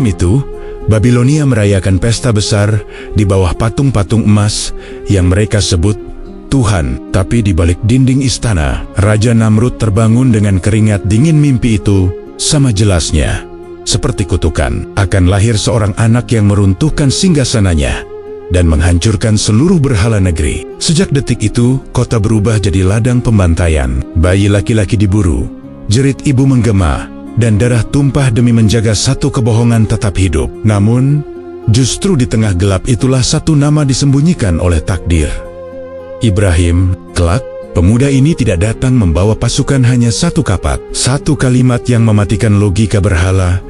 Malam itu, Babilonia merayakan pesta besar di bawah patung-patung emas yang mereka sebut Tuhan. Tapi di balik dinding istana, Raja Namrud terbangun dengan keringat dingin. Mimpi itu sama jelasnya seperti kutukan. Akan lahir seorang anak yang meruntuhkan singgasananya dan menghancurkan seluruh berhala negeri. Sejak detik itu, kota berubah jadi ladang pembantaian. Bayi laki-laki diburu, jerit ibu menggema, dan darah tumpah demi menjaga satu kebohongan tetap hidup. Namun, justru di tengah gelap itulah satu nama disembunyikan oleh takdir. Ibrahim. Kelak, pemuda ini tidak datang membawa pasukan, hanya satu kapat, satu kalimat yang mematikan logika berhala,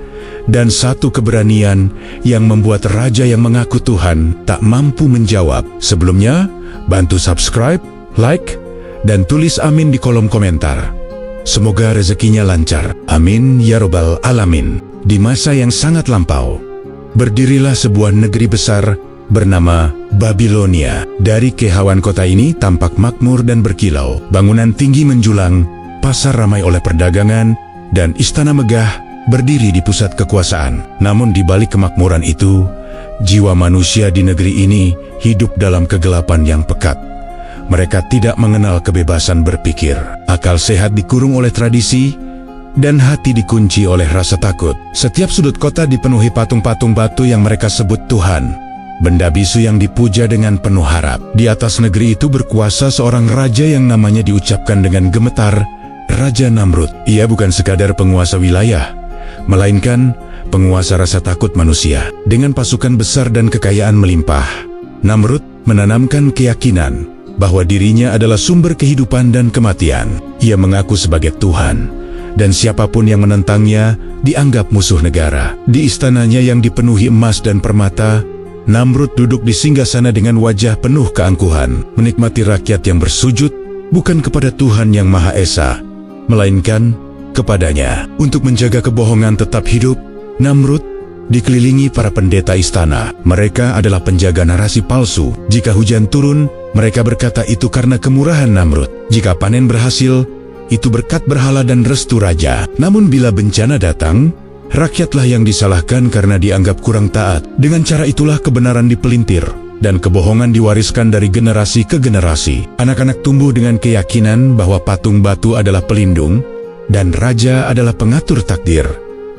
dan satu keberanian yang membuat raja yang mengaku Tuhan tak mampu menjawab. Sebelumnya, bantu subscribe, like, dan tulis amin di kolom komentar. Semoga rezekinya lancar. Amin ya robbal alamin. Di masa yang sangat lampau, berdirilah sebuah negeri besar bernama Babilonia. Dari kehauan kota ini tampak makmur dan berkilau. Bangunan tinggi menjulang, pasar ramai oleh perdagangan, dan istana megah berdiri di pusat kekuasaan. Namun di balik kemakmuran itu, jiwa manusia di negeri ini hidup dalam kegelapan yang pekat. Mereka tidak mengenal kebebasan berpikir. Akal sehat dikurung oleh tradisi, dan hati dikunci oleh rasa takut. Setiap sudut kota dipenuhi patung-patung batu yang mereka sebut Tuhan, benda bisu yang dipuja dengan penuh harap. Di atas negeri itu berkuasa seorang raja yang namanya diucapkan dengan gemetar, Raja Namrud. Ia bukan sekadar penguasa wilayah, melainkan penguasa rasa takut manusia. Dengan pasukan besar dan kekayaan melimpah, Namrud menanamkan keyakinan bahwa dirinya adalah sumber kehidupan dan kematian. Ia mengaku sebagai Tuhan, dan siapapun yang menentangnya dianggap musuh negara. Di istananya yang dipenuhi emas dan permata, Namrud duduk di singgasana dengan wajah penuh keangkuhan, menikmati rakyat yang bersujud bukan kepada Tuhan yang Maha Esa, melainkan kepadanya. Untuk menjaga kebohongan tetap hidup, Namrud dikelilingi para pendeta istana. Mereka adalah penjaga narasi palsu. Jika hujan turun, mereka berkata itu karena kemurahan Namrud. Jika panen berhasil, itu berkat berhala dan restu raja. Namun bila bencana datang, rakyatlah yang disalahkan karena dianggap kurang taat. Dengan cara itulah kebenaran dipelintir dan kebohongan diwariskan dari generasi ke generasi. Anak-anak tumbuh dengan keyakinan bahwa patung batu adalah pelindung dan raja adalah pengatur takdir.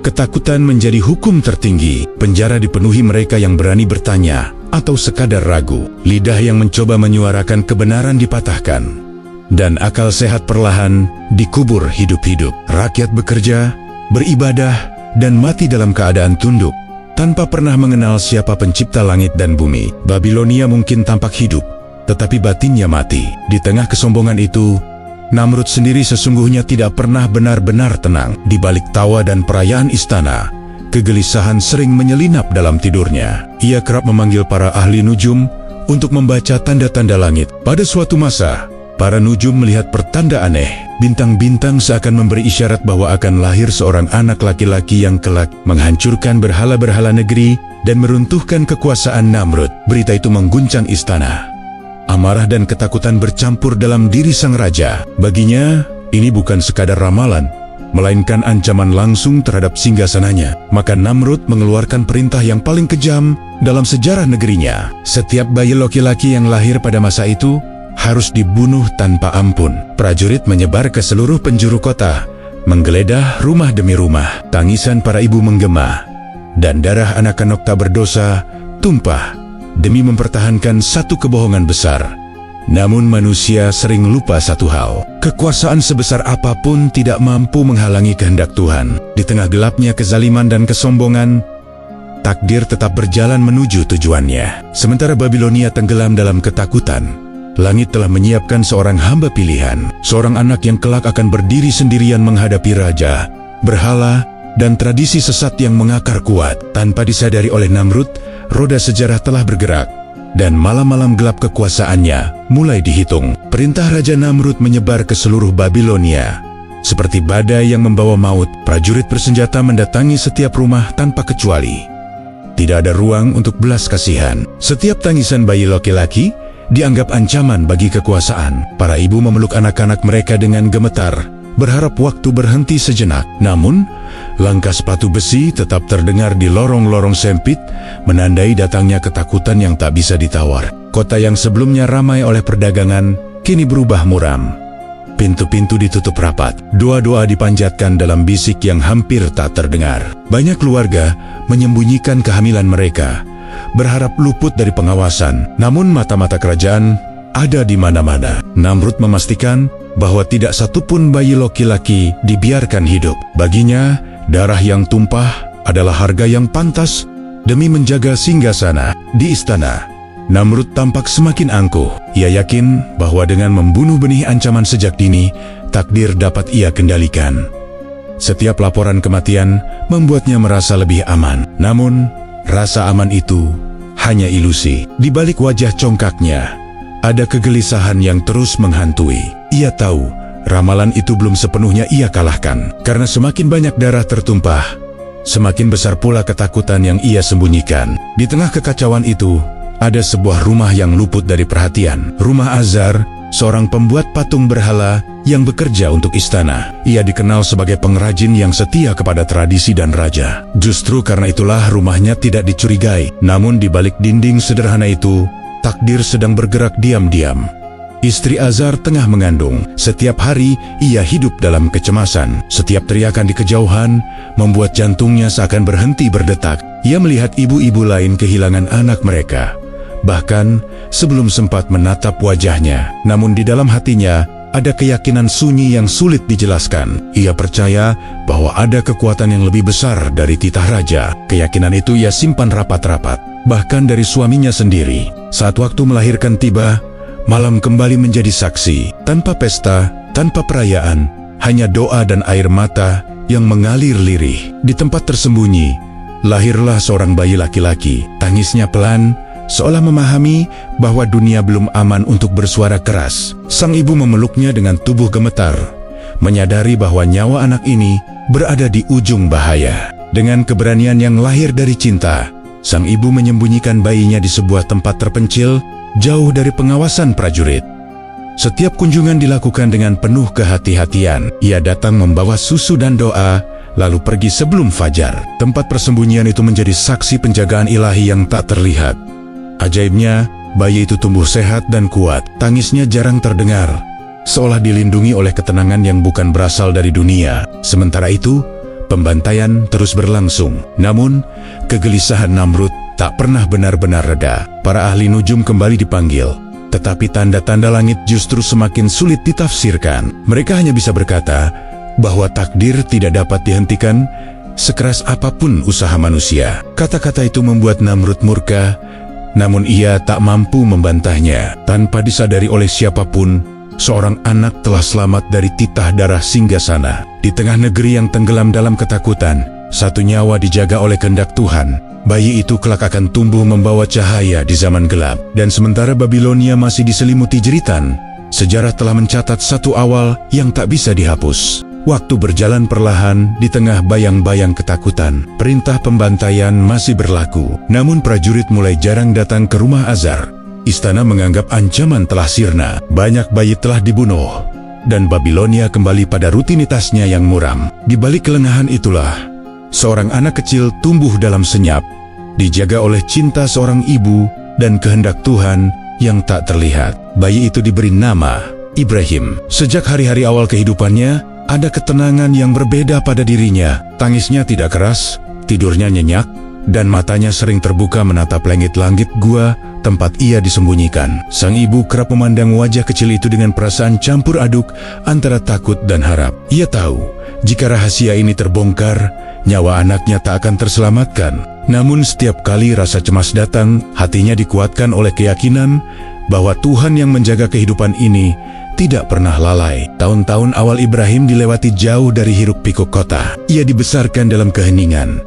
Ketakutan menjadi hukum tertinggi. Penjara dipenuhi mereka yang berani bertanya atau sekadar ragu. Lidah yang mencoba menyuarakan kebenaran dipatahkan, dan akal sehat perlahan dikubur hidup-hidup. Rakyat bekerja, beribadah, dan mati dalam keadaan tunduk, tanpa pernah mengenal siapa pencipta langit dan bumi. Babilonia mungkin tampak hidup, tetapi batinnya mati. Di tengah kesombongan itu, Namrud sendiri sesungguhnya tidak pernah benar-benar tenang. Di balik tawa dan perayaan istana, kegelisahan sering menyelinap dalam tidurnya. Ia kerap memanggil para ahli nujum untuk membaca tanda-tanda langit. Pada suatu masa, para nujum melihat pertanda aneh. Bintang-bintang seakan memberi isyarat bahwa akan lahir seorang anak laki-laki yang kelak menghancurkan berhala-berhala negeri dan meruntuhkan kekuasaan Namrud. Berita itu mengguncang istana. Amarah dan ketakutan bercampur dalam diri sang raja. Baginya, ini bukan sekadar ramalan, melainkan ancaman langsung terhadap singgasananya. Maka Namrud mengeluarkan perintah yang paling kejam dalam sejarah negerinya. Setiap bayi laki-laki yang lahir pada masa itu harus dibunuh tanpa ampun. Prajurit menyebar ke seluruh penjuru kota, menggeledah rumah demi rumah. Tangisan para ibu menggema, dan darah anak-anak tak berdosa tumpah demi mempertahankan satu kebohongan besar. Namun manusia sering lupa satu hal. Kekuasaan sebesar apapun tidak mampu menghalangi kehendak Tuhan. Di tengah gelapnya kezaliman dan kesombongan, takdir tetap berjalan menuju tujuannya. Sementara Babilonia tenggelam dalam ketakutan, langit telah menyiapkan seorang hamba pilihan. Seorang anak yang kelak akan berdiri sendirian menghadapi raja, berhala, dan tradisi sesat yang mengakar kuat. Tanpa disadari oleh Namrud, roda sejarah telah bergerak, dan malam-malam gelap kekuasaannya mulai dihitung. Perintah Raja Namrud menyebar ke seluruh Babilonia. Seperti badai yang membawa maut, prajurit bersenjata mendatangi setiap rumah tanpa kecuali. Tidak ada ruang untuk belas kasihan. Setiap tangisan bayi laki-laki dianggap ancaman bagi kekuasaan. Para ibu memeluk anak-anak mereka dengan gemetar, berharap waktu berhenti sejenak. Namun, langkah sepatu besi tetap terdengar di lorong-lorong sempit, menandai datangnya ketakutan yang tak bisa ditawar. Kota yang sebelumnya ramai oleh perdagangan, kini berubah muram. Pintu-pintu ditutup rapat, doa-doa dipanjatkan dalam bisik yang hampir tak terdengar. Banyak keluarga menyembunyikan kehamilan mereka, berharap luput dari pengawasan. Namun mata-mata kerajaan ada di mana-mana. Namrud memastikan bahwa tidak satupun bayi laki-laki dibiarkan hidup. Baginya, darah yang tumpah adalah harga yang pantas demi menjaga singgasana. Di istana, Namrud tampak semakin angkuh. Ia yakin bahwa dengan membunuh benih ancaman sejak dini, takdir dapat ia kendalikan. Setiap laporan kematian membuatnya merasa lebih aman. Namun, rasa aman itu hanya ilusi. Di balik wajah congkaknya, ada kegelisahan yang terus menghantui. Ia tahu, ramalan itu belum sepenuhnya ia kalahkan. Karena semakin banyak darah tertumpah, semakin besar pula ketakutan yang ia sembunyikan. Di tengah kekacauan itu, ada sebuah rumah yang luput dari perhatian. Rumah Azar, seorang pembuat patung berhala yang bekerja untuk istana. Ia dikenal sebagai pengrajin yang setia kepada tradisi dan raja. Justru karena itulah rumahnya tidak dicurigai. Namun di balik dinding sederhana itu, takdir sedang bergerak diam-diam. Istri Azar tengah mengandung. Setiap hari ia hidup dalam kecemasan. Setiap teriakan di kejauhan membuat jantungnya seakan berhenti berdetak. Ia melihat ibu-ibu lain kehilangan anak mereka, bahkan sebelum sempat menatap wajahnya. Namun di dalam hatinya ada keyakinan sunyi yang sulit dijelaskan. Ia percaya bahwa ada kekuatan yang lebih besar dari titah raja. Keyakinan itu ia simpan rapat-rapat, bahkan dari suaminya sendiri. Saat waktu melahirkan tiba, malam kembali menjadi saksi. Tanpa pesta, tanpa perayaan, hanya doa dan air mata yang mengalir lirih. Di tempat tersembunyi, lahirlah seorang bayi laki-laki. Tangisnya pelan, seolah memahami bahwa dunia belum aman untuk bersuara keras. Sang ibu memeluknya dengan tubuh gemetar, menyadari bahwa nyawa anak ini berada di ujung bahaya. Dengan keberanian yang lahir dari cinta, sang ibu menyembunyikan bayinya di sebuah tempat terpencil, jauh dari pengawasan prajurit. Setiap kunjungan dilakukan dengan penuh kehati-hatian. Ia datang membawa susu dan doa, lalu pergi sebelum fajar. Tempat persembunyian itu menjadi saksi penjagaan ilahi yang tak terlihat. Ajaibnya, bayi itu tumbuh sehat dan kuat. Tangisnya jarang terdengar, seolah dilindungi oleh ketenangan yang bukan berasal dari dunia. Sementara itu, pembantaian terus berlangsung. Namun, kegelisahan Namrud tak pernah benar-benar reda. Para ahli nujum kembali dipanggil, tetapi tanda-tanda langit justru semakin sulit ditafsirkan. Mereka hanya bisa berkata bahwa takdir tidak dapat dihentikan sekeras apapun usaha manusia. Kata-kata itu membuat Namrud murka, namun ia tak mampu membantahnya. Tanpa disadari oleh siapapun, seorang anak telah selamat dari titah darah singgasana. Di tengah negeri yang tenggelam dalam ketakutan, satu nyawa dijaga oleh kehendak Tuhan. Bayi itu kelak akan tumbuh membawa cahaya di zaman gelap. Dan sementara Babilonia masih diselimuti jeritan, sejarah telah mencatat satu awal yang tak bisa dihapus. Waktu berjalan perlahan di tengah bayang-bayang ketakutan. Perintah pembantaian masih berlaku, namun prajurit mulai jarang datang ke rumah Azar. Istana menganggap ancaman telah sirna. Banyak bayi telah dibunuh, dan Babilonia kembali pada rutinitasnya yang muram. Di balik kelengahan itulah, seorang anak kecil tumbuh dalam senyap, dijaga oleh cinta seorang ibu dan kehendak Tuhan yang tak terlihat. Bayi itu diberi nama Ibrahim. Sejak hari-hari awal kehidupannya, ada ketenangan yang berbeda pada dirinya. Tangisnya tidak keras, tidurnya nyenyak, dan matanya sering terbuka menatap langit-langit gua tempat ia disembunyikan. Sang ibu kerap memandang wajah kecil itu dengan perasaan campur aduk antara takut dan harap. Ia tahu, jika rahasia ini terbongkar, nyawa anaknya tak akan terselamatkan. Namun setiap kali rasa cemas datang, hatinya dikuatkan oleh keyakinan bahwa Tuhan yang menjaga kehidupan ini tidak pernah lalai. Tahun-tahun awal Ibrahim dilewati jauh dari hiruk-pikuk kota. Ia dibesarkan dalam keheningan,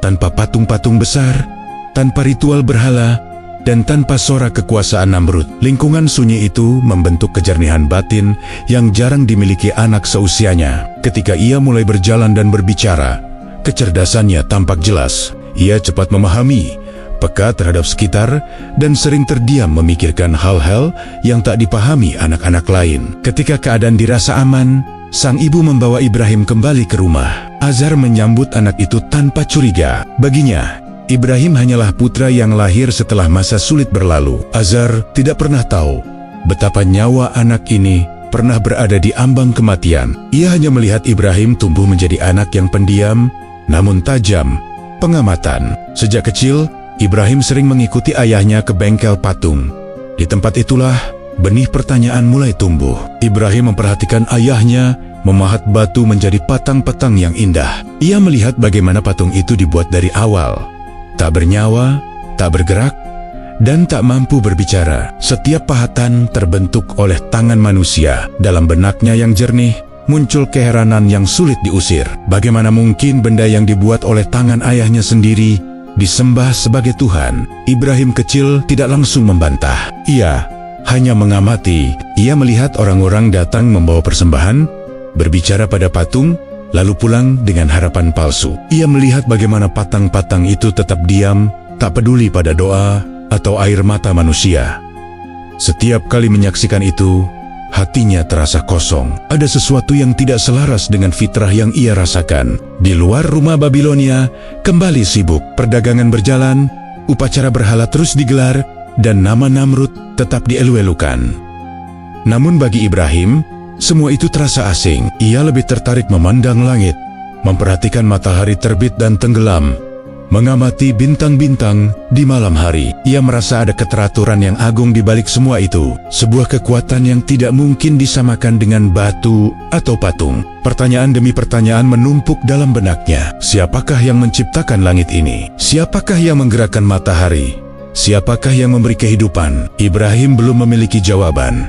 tanpa patung-patung besar, tanpa ritual berhala, dan tanpa sorak kekuasaan Namrud. Lingkungan sunyi itu membentuk kejernihan batin yang jarang dimiliki anak seusianya. Ketika ia mulai berjalan dan berbicara, kecerdasannya tampak jelas. Ia cepat memahami, peka terhadap sekitar, dan sering terdiam memikirkan hal-hal yang tak dipahami anak-anak lain. Ketika keadaan dirasa aman, sang ibu membawa Ibrahim kembali ke rumah. Azar menyambut anak itu tanpa curiga. Baginya, Ibrahim hanyalah putra yang lahir setelah masa sulit berlalu. Azar tidak pernah tahu betapa nyawa anak ini pernah berada di ambang kematian. Ia hanya melihat Ibrahim tumbuh menjadi anak yang pendiam, namun tajam pengamatan. Sejak kecil, Ibrahim sering mengikuti ayahnya ke bengkel patung. Di tempat itulah benih pertanyaan mulai tumbuh. Ibrahim memperhatikan ayahnya memahat batu menjadi patang-patang yang indah. Ia melihat bagaimana patung itu dibuat dari awal, tak bernyawa, tak bergerak, dan tak mampu berbicara. Setiap pahatan terbentuk oleh tangan manusia. Dalam benaknya yang jernih, muncul keheranan yang sulit diusir. Bagaimana mungkin benda yang dibuat oleh tangan ayahnya sendiri disembah sebagai Tuhan? Ibrahim kecil tidak langsung membantah. Ia hanya mengamati. Ia melihat orang-orang datang membawa persembahan, berbicara pada patung, lalu pulang dengan harapan palsu. Ia melihat bagaimana patang-patang itu tetap diam, tak peduli pada doa atau air mata manusia. Setiap kali menyaksikan itu, hatinya terasa kosong. Ada sesuatu yang tidak selaras dengan fitrah yang ia rasakan. Di luar rumah Babilonia kembali sibuk. Perdagangan berjalan, upacara berhala terus digelar, dan nama Namrud tetap dielu-elukan. Namun bagi Ibrahim, semua itu terasa asing. Ia lebih tertarik memandang langit, memperhatikan matahari terbit dan tenggelam, mengamati bintang-bintang di malam hari. Ia merasa ada keteraturan yang agung di balik semua itu, sebuah kekuatan yang tidak mungkin disamakan dengan batu atau patung. Pertanyaan demi pertanyaan menumpuk dalam benaknya. Siapakah yang menciptakan langit ini? Siapakah yang menggerakkan matahari? Siapakah yang memberi kehidupan? Ibrahim belum memiliki jawaban.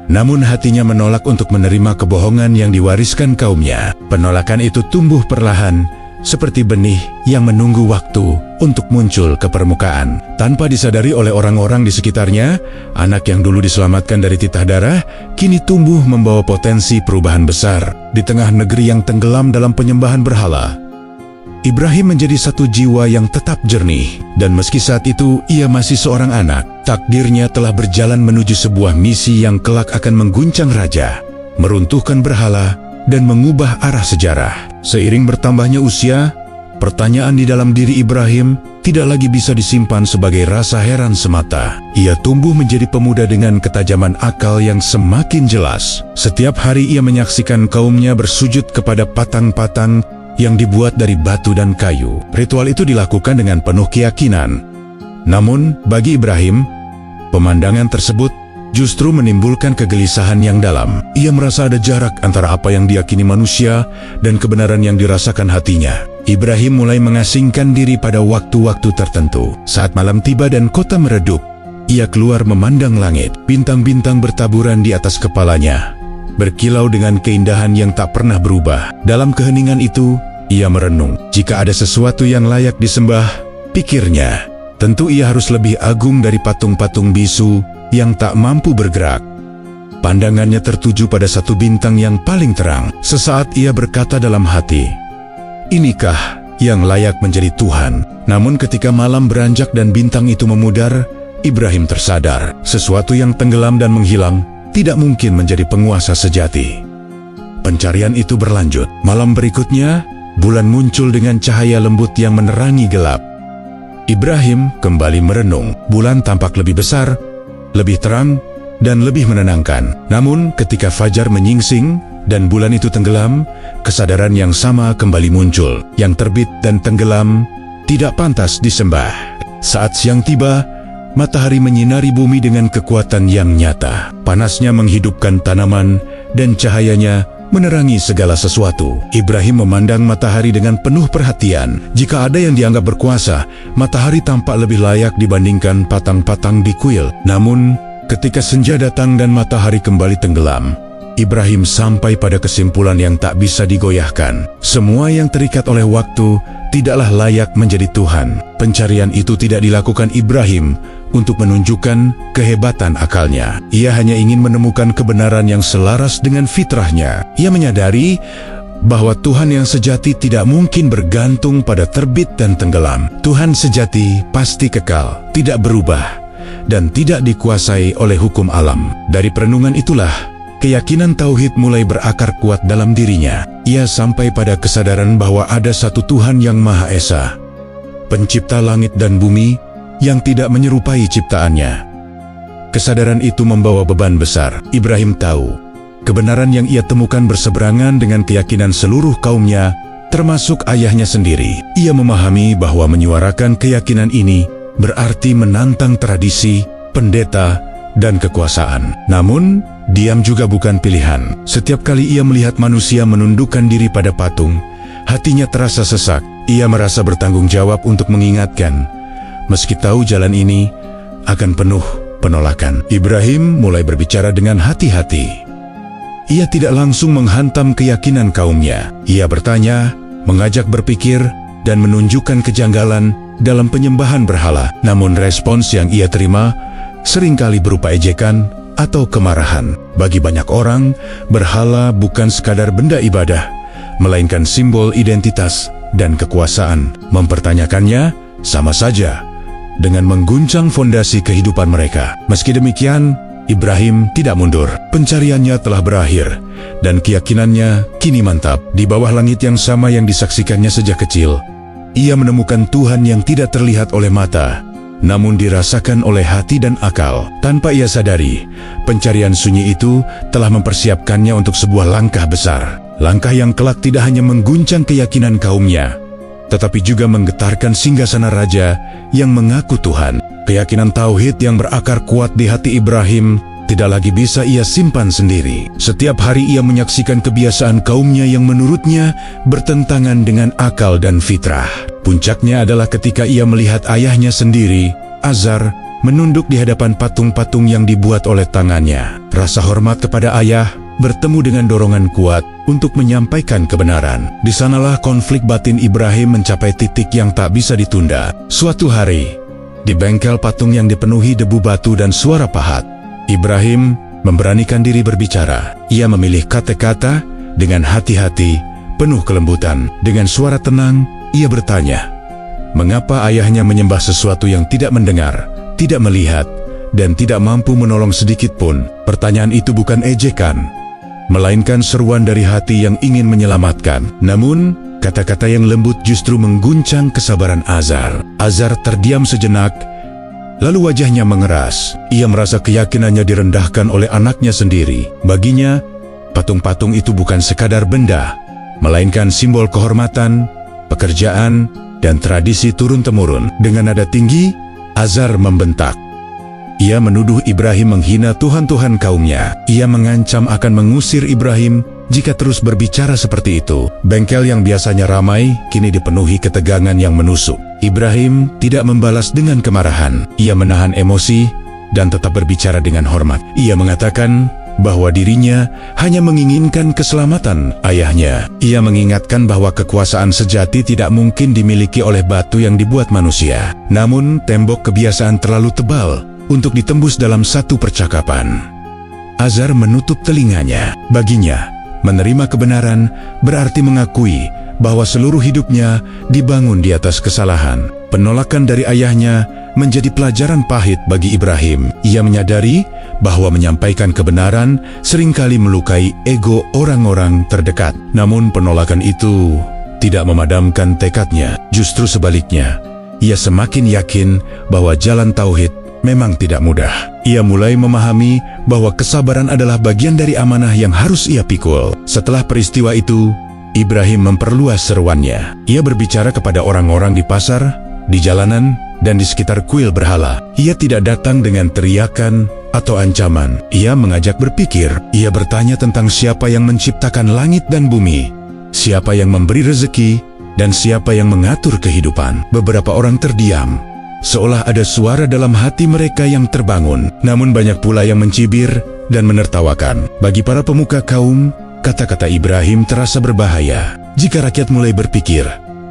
Namun hatinya menolak untuk menerima kebohongan yang diwariskan kaumnya. Penolakan itu tumbuh perlahan, seperti benih yang menunggu waktu untuk muncul ke permukaan. Tanpa disadari oleh orang-orang di sekitarnya, anak yang dulu diselamatkan dari titah darah, kini tumbuh membawa potensi perubahan besar. Di tengah negeri yang tenggelam dalam penyembahan berhala, Ibrahim menjadi satu jiwa yang tetap jernih. Dan meski saat itu ia masih seorang anak, takdirnya telah berjalan menuju sebuah misi yang kelak akan mengguncang raja, meruntuhkan berhala, dan mengubah arah sejarah. Seiring bertambahnya usia, pertanyaan di dalam diri Ibrahim tidak lagi bisa disimpan sebagai rasa heran semata. Ia tumbuh menjadi pemuda dengan ketajaman akal yang semakin jelas. Setiap hari ia menyaksikan kaumnya bersujud kepada patang-patang yang dibuat dari batu dan kayu. Ritual itu dilakukan dengan penuh keyakinan. Namun, bagi Ibrahim, pemandangan tersebut justru menimbulkan kegelisahan yang dalam. Ia merasa ada jarak antara apa yang diyakini manusia dan kebenaran yang dirasakan hatinya. Ibrahim mulai mengasingkan diri pada waktu-waktu tertentu. Saat malam tiba dan kota meredup, ia keluar memandang langit. Bintang-bintang bertaburan di atas kepalanya, berkilau dengan keindahan yang tak pernah berubah. Dalam keheningan itu, ia merenung. Jika ada sesuatu yang layak disembah, pikirnya, tentu ia harus lebih agung dari patung-patung bisu yang tak mampu bergerak. Pandangannya tertuju pada satu bintang yang paling terang. Sesaat ia berkata dalam hati, "Inikah yang layak menjadi Tuhan?" Namun ketika malam beranjak dan bintang itu memudar, Ibrahim tersadar, sesuatu yang tenggelam dan menghilang tidak mungkin menjadi penguasa sejati. Pencarian itu berlanjut. Malam berikutnya, bulan muncul dengan cahaya lembut yang menerangi gelap. Ibrahim kembali merenung. Bulan tampak lebih besar, lebih terang, dan lebih menenangkan. Namun ketika fajar menyingsing dan bulan itu tenggelam, kesadaran yang sama kembali muncul. Yang terbit dan tenggelam tidak pantas disembah. Saat siang tiba, matahari menyinari bumi dengan kekuatan yang nyata. Panasnya menghidupkan tanaman dan cahayanya menerangi segala sesuatu. Ibrahim memandang matahari dengan penuh perhatian. Jika ada yang dianggap berkuasa, matahari tampak lebih layak dibandingkan patang-patang di kuil. Namun, ketika senja datang dan matahari kembali tenggelam, Ibrahim sampai pada kesimpulan yang tak bisa digoyahkan. Semua yang terikat oleh waktu tidaklah layak menjadi Tuhan. Pencarian itu tidak dilakukan Ibrahim untuk menunjukkan kehebatan akalnya. Ia hanya ingin menemukan kebenaran yang selaras dengan fitrahnya. Ia menyadari bahwa Tuhan yang sejati tidak mungkin bergantung pada terbit dan tenggelam. Tuhan sejati pasti kekal, tidak berubah, dan tidak dikuasai oleh hukum alam. Dari perenungan itulah, keyakinan tauhid mulai berakar kuat dalam dirinya. Ia sampai pada kesadaran bahwa ada satu Tuhan yang Maha Esa, pencipta langit dan bumi yang tidak menyerupai ciptaannya. Kesadaran itu membawa beban besar. Ibrahim tahu, kebenaran yang ia temukan berseberangan dengan keyakinan seluruh kaumnya, termasuk ayahnya sendiri. Ia memahami bahwa menyuarakan keyakinan ini berarti menantang tradisi, pendeta, dan kekuasaan. Namun, diam juga bukan pilihan. Setiap kali ia melihat manusia menundukkan diri pada patung, hatinya terasa sesak. Ia merasa bertanggung jawab untuk mengingatkan, meski tahu jalan ini akan penuh penolakan. Ibrahim mulai berbicara dengan hati-hati. Ia tidak langsung menghantam keyakinan kaumnya. Ia bertanya, mengajak berpikir, dan menunjukkan kejanggalan dalam penyembahan berhala. Namun respons yang ia terima seringkali berupa ejekan atau kemarahan. Bagi banyak orang, berhala bukan sekadar benda ibadah, melainkan simbol identitas dan kekuasaan. Mempertanyakannya sama saja dengan mengguncang fondasi kehidupan mereka. Meski demikian, Ibrahim tidak mundur. Pencariannya telah berakhir, dan keyakinannya kini mantap. Di bawah langit yang sama yang disaksikannya sejak kecil, ia menemukan Tuhan yang tidak terlihat oleh mata, namun dirasakan oleh hati dan akal. Tanpa ia sadari, pencarian sunyi itu telah mempersiapkannya untuk sebuah langkah besar. Langkah yang kelak tidak hanya mengguncang keyakinan kaumnya, tetapi juga menggetarkan singgasana raja yang mengaku Tuhan. Keyakinan tauhid yang berakar kuat di hati Ibrahim tidak lagi bisa ia simpan sendiri. Setiap hari ia menyaksikan kebiasaan kaumnya yang menurutnya bertentangan dengan akal dan fitrah. Puncaknya adalah ketika ia melihat ayahnya sendiri, Azar, menunduk di hadapan patung-patung yang dibuat oleh tangannya. Rasa hormat kepada ayah bertemu dengan dorongan kuat untuk menyampaikan kebenaran. Di sanalah konflik batin Ibrahim mencapai titik yang tak bisa ditunda. Suatu hari, di bengkel patung yang dipenuhi debu batu dan suara pahat, Ibrahim memberanikan diri berbicara. Ia memilih kata-kata dengan hati-hati, penuh kelembutan. Dengan suara tenang, ia bertanya, mengapa ayahnya menyembah sesuatu yang tidak mendengar, tidak melihat, dan tidak mampu menolong sedikit pun? Pertanyaan itu bukan ejekan, melainkan seruan dari hati yang ingin menyelamatkan. Namun, kata-kata yang lembut justru mengguncang kesabaran Azar. Azar terdiam sejenak, lalu wajahnya mengeras. Ia merasa keyakinannya direndahkan oleh anaknya sendiri. Baginya, patung-patung itu bukan sekadar benda, melainkan simbol kehormatan, pekerjaan, dan tradisi turun-temurun. Dengan nada tinggi, Azar membentak. Ia menuduh Ibrahim menghina Tuhan-Tuhan kaumnya. Ia mengancam akan mengusir Ibrahim jika terus berbicara seperti itu. Bengkel yang biasanya ramai kini dipenuhi ketegangan yang menusuk. Ibrahim tidak membalas dengan kemarahan. Ia menahan emosi dan tetap berbicara dengan hormat. Ia mengatakan bahwa dirinya hanya menginginkan keselamatan ayahnya. Ia mengingatkan bahwa kekuasaan sejati tidak mungkin dimiliki oleh batu yang dibuat manusia. Namun, tembok kebiasaan terlalu tebal untuk ditembus dalam satu percakapan. Azar menutup telinganya. Baginya, menerima kebenaran berarti mengakui bahwa seluruh hidupnya dibangun di atas kesalahan. Penolakan dari ayahnya menjadi pelajaran pahit bagi Ibrahim. Ia menyadari bahwa menyampaikan kebenaran seringkali melukai ego orang-orang terdekat. Namun penolakan itu tidak memadamkan tekadnya. Justru sebaliknya, ia semakin yakin bahwa jalan tauhid memang tidak mudah. Ia mulai memahami bahwa kesabaran adalah bagian dari amanah yang harus ia pikul. Setelah peristiwa itu, Ibrahim memperluas seruannya. Ia berbicara kepada orang-orang di pasar, di jalanan, dan di sekitar kuil berhala. Ia tidak datang dengan teriakan atau ancaman. Ia mengajak berpikir. Ia bertanya tentang siapa yang menciptakan langit dan bumi, siapa yang memberi rezeki, dan siapa yang mengatur kehidupan. Beberapa orang terdiam, seolah ada suara dalam hati mereka yang terbangun. Namun banyak pula yang mencibir dan menertawakan. Bagi para pemuka kaum, kata-kata Ibrahim terasa berbahaya. Jika rakyat mulai berpikir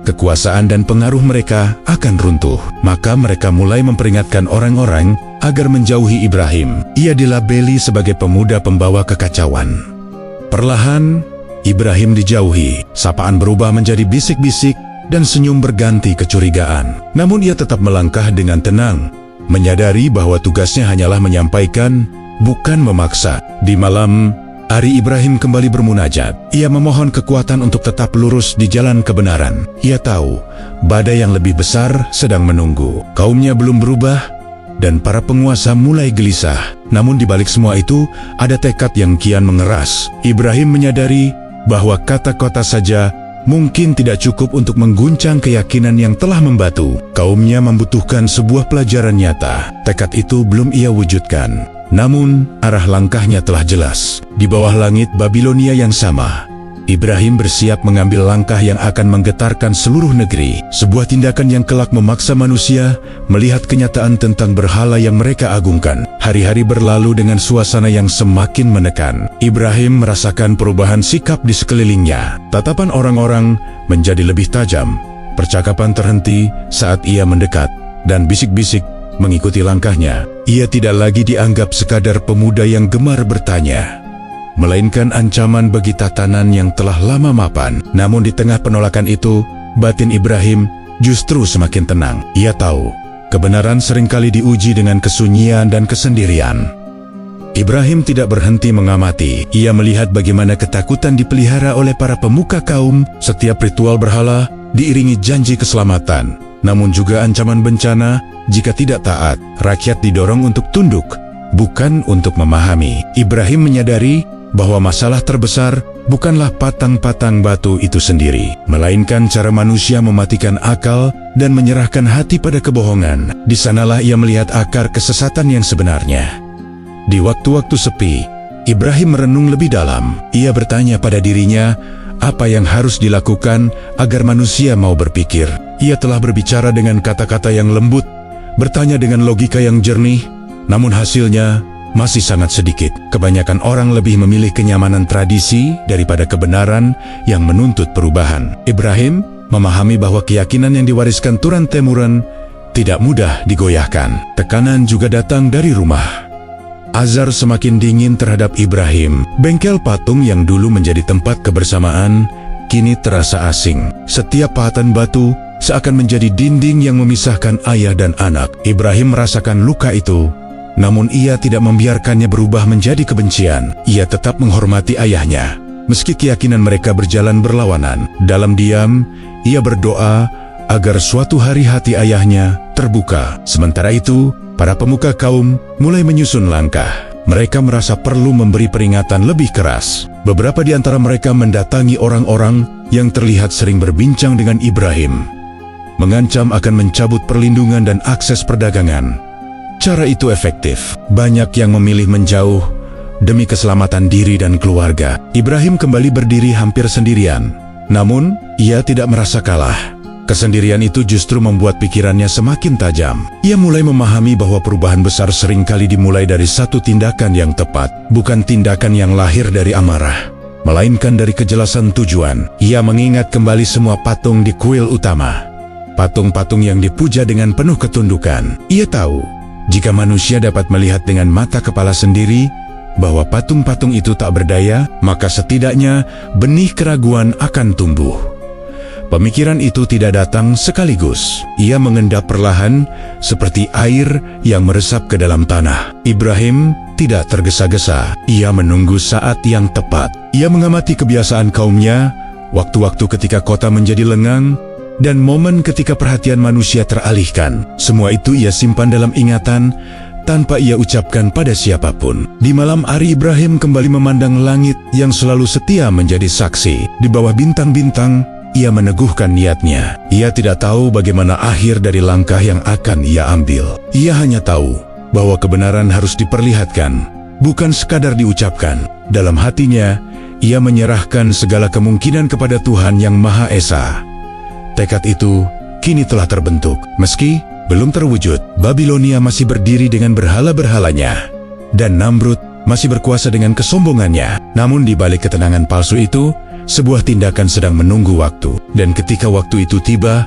kekuasaan dan pengaruh mereka akan runtuh, maka mereka mulai memperingatkan orang-orang agar menjauhi Ibrahim. Ia dilabeli sebagai pemuda pembawa kekacauan. Perlahan, Ibrahim dijauhi. Sapaan berubah menjadi bisik-bisik dan senyum berganti kecurigaan. Namun ia tetap melangkah dengan tenang, menyadari bahwa tugasnya hanyalah menyampaikan, bukan memaksa. Di malam, Ari Ibrahim kembali bermunajat. Ia memohon kekuatan untuk tetap lurus di jalan kebenaran. Ia tahu badai yang lebih besar sedang menunggu. Kaumnya belum berubah dan para penguasa mulai gelisah. Namun di balik semua itu ada tekad yang kian mengeras. Ibrahim menyadari bahwa kata-kata saja mungkin tidak cukup untuk mengguncang keyakinan yang telah membatu. Kaumnya membutuhkan sebuah pelajaran nyata. Tekad itu belum ia wujudkan. Namun, arah langkahnya telah jelas. Di bawah langit Babilonia yang sama, Ibrahim bersiap mengambil langkah yang akan menggetarkan seluruh negeri. Sebuah tindakan yang kelak memaksa manusia melihat kenyataan tentang berhala yang mereka agungkan. Hari-hari berlalu dengan suasana yang semakin menekan. Ibrahim merasakan perubahan sikap di sekelilingnya. Tatapan orang-orang menjadi lebih tajam. Percakapan terhenti saat ia mendekat, dan bisik-bisik mengikuti langkahnya. Ia tidak lagi dianggap sekadar pemuda yang gemar bertanya, melainkan ancaman bagi tatanan yang telah lama mapan. Namun di tengah penolakan itu, batin Ibrahim justru semakin tenang. Ia tahu, kebenaran seringkali diuji dengan kesunyian dan kesendirian. Ibrahim tidak berhenti mengamati. Ia melihat bagaimana ketakutan dipelihara oleh para pemuka kaum. Setiap ritual berhala diiringi janji keselamatan, namun juga ancaman bencana jika tidak taat. Rakyat didorong untuk tunduk, bukan untuk memahami. Ibrahim menyadari bahwa masalah terbesar bukanlah patang-patang batu itu sendiri, melainkan cara manusia mematikan akal dan menyerahkan hati pada kebohongan. Di sanalah ia melihat akar kesesatan yang sebenarnya. Di waktu-waktu sepi, Ibrahim merenung lebih dalam. Ia bertanya pada dirinya, apa yang harus dilakukan agar manusia mau berpikir? Ia telah berbicara dengan kata-kata yang lembut, bertanya dengan logika yang jernih, namun hasilnya masih sangat sedikit. Kebanyakan orang lebih memilih kenyamanan tradisi daripada kebenaran yang menuntut perubahan. Ibrahim memahami bahwa keyakinan yang diwariskan turun-temurun tidak mudah digoyahkan. Tekanan juga datang dari rumah. Azar semakin dingin terhadap Ibrahim. Bengkel patung yang dulu menjadi tempat kebersamaan kini terasa asing. Setiap pahatan batu seakan menjadi dinding yang memisahkan ayah dan anak. Ibrahim merasakan luka itu, namun ia tidak membiarkannya berubah menjadi kebencian. Ia tetap menghormati ayahnya, meski keyakinan mereka berjalan berlawanan. Dalam diam, ia berdoa agar suatu hari hati ayahnya terbuka. Sementara itu, para pemuka kaum mulai menyusun langkah. Mereka merasa perlu memberi peringatan lebih keras. Beberapa di antara mereka mendatangi orang-orang yang terlihat sering berbincang dengan Ibrahim, mengancam akan mencabut perlindungan dan akses perdagangan. Cara itu efektif. Banyak yang memilih menjauh demi keselamatan diri dan keluarga. Ibrahim kembali berdiri hampir sendirian. Namun, ia tidak merasa kalah. Kesendirian itu justru membuat pikirannya semakin tajam. Ia mulai memahami bahwa perubahan besar seringkali dimulai dari satu tindakan yang tepat, bukan tindakan yang lahir dari amarah, melainkan dari kejelasan tujuan. Ia mengingat kembali semua patung di kuil utama, patung-patung yang dipuja dengan penuh ketundukan. Ia tahu, jika manusia dapat melihat dengan mata kepala sendiri bahwa patung-patung itu tak berdaya, maka setidaknya benih keraguan akan tumbuh. Pemikiran itu tidak datang sekaligus. Ia mengendap perlahan seperti air yang meresap ke dalam tanah. Ibrahim tidak tergesa-gesa. Ia menunggu saat yang tepat. Ia mengamati kebiasaan kaumnya, waktu-waktu ketika kota menjadi lengang, dan momen ketika perhatian manusia teralihkan. Semua itu ia simpan dalam ingatan tanpa ia ucapkan pada siapapun. Di malam hari, Ibrahim kembali memandang langit yang selalu setia menjadi saksi. Di bawah bintang-bintang, ia meneguhkan niatnya. Ia tidak tahu bagaimana akhir dari langkah yang akan ia ambil. Ia hanya tahu bahwa kebenaran harus diperlihatkan, bukan sekadar diucapkan. Dalam hatinya, ia menyerahkan segala kemungkinan kepada Tuhan yang Maha Esa. Tekad itu kini telah terbentuk. Meski belum terwujud, Babilonia masih berdiri dengan berhala-berhalanya, dan Namrud masih berkuasa dengan kesombongannya. Namun di balik ketenangan palsu itu, sebuah tindakan sedang menunggu waktu. Dan ketika waktu itu tiba,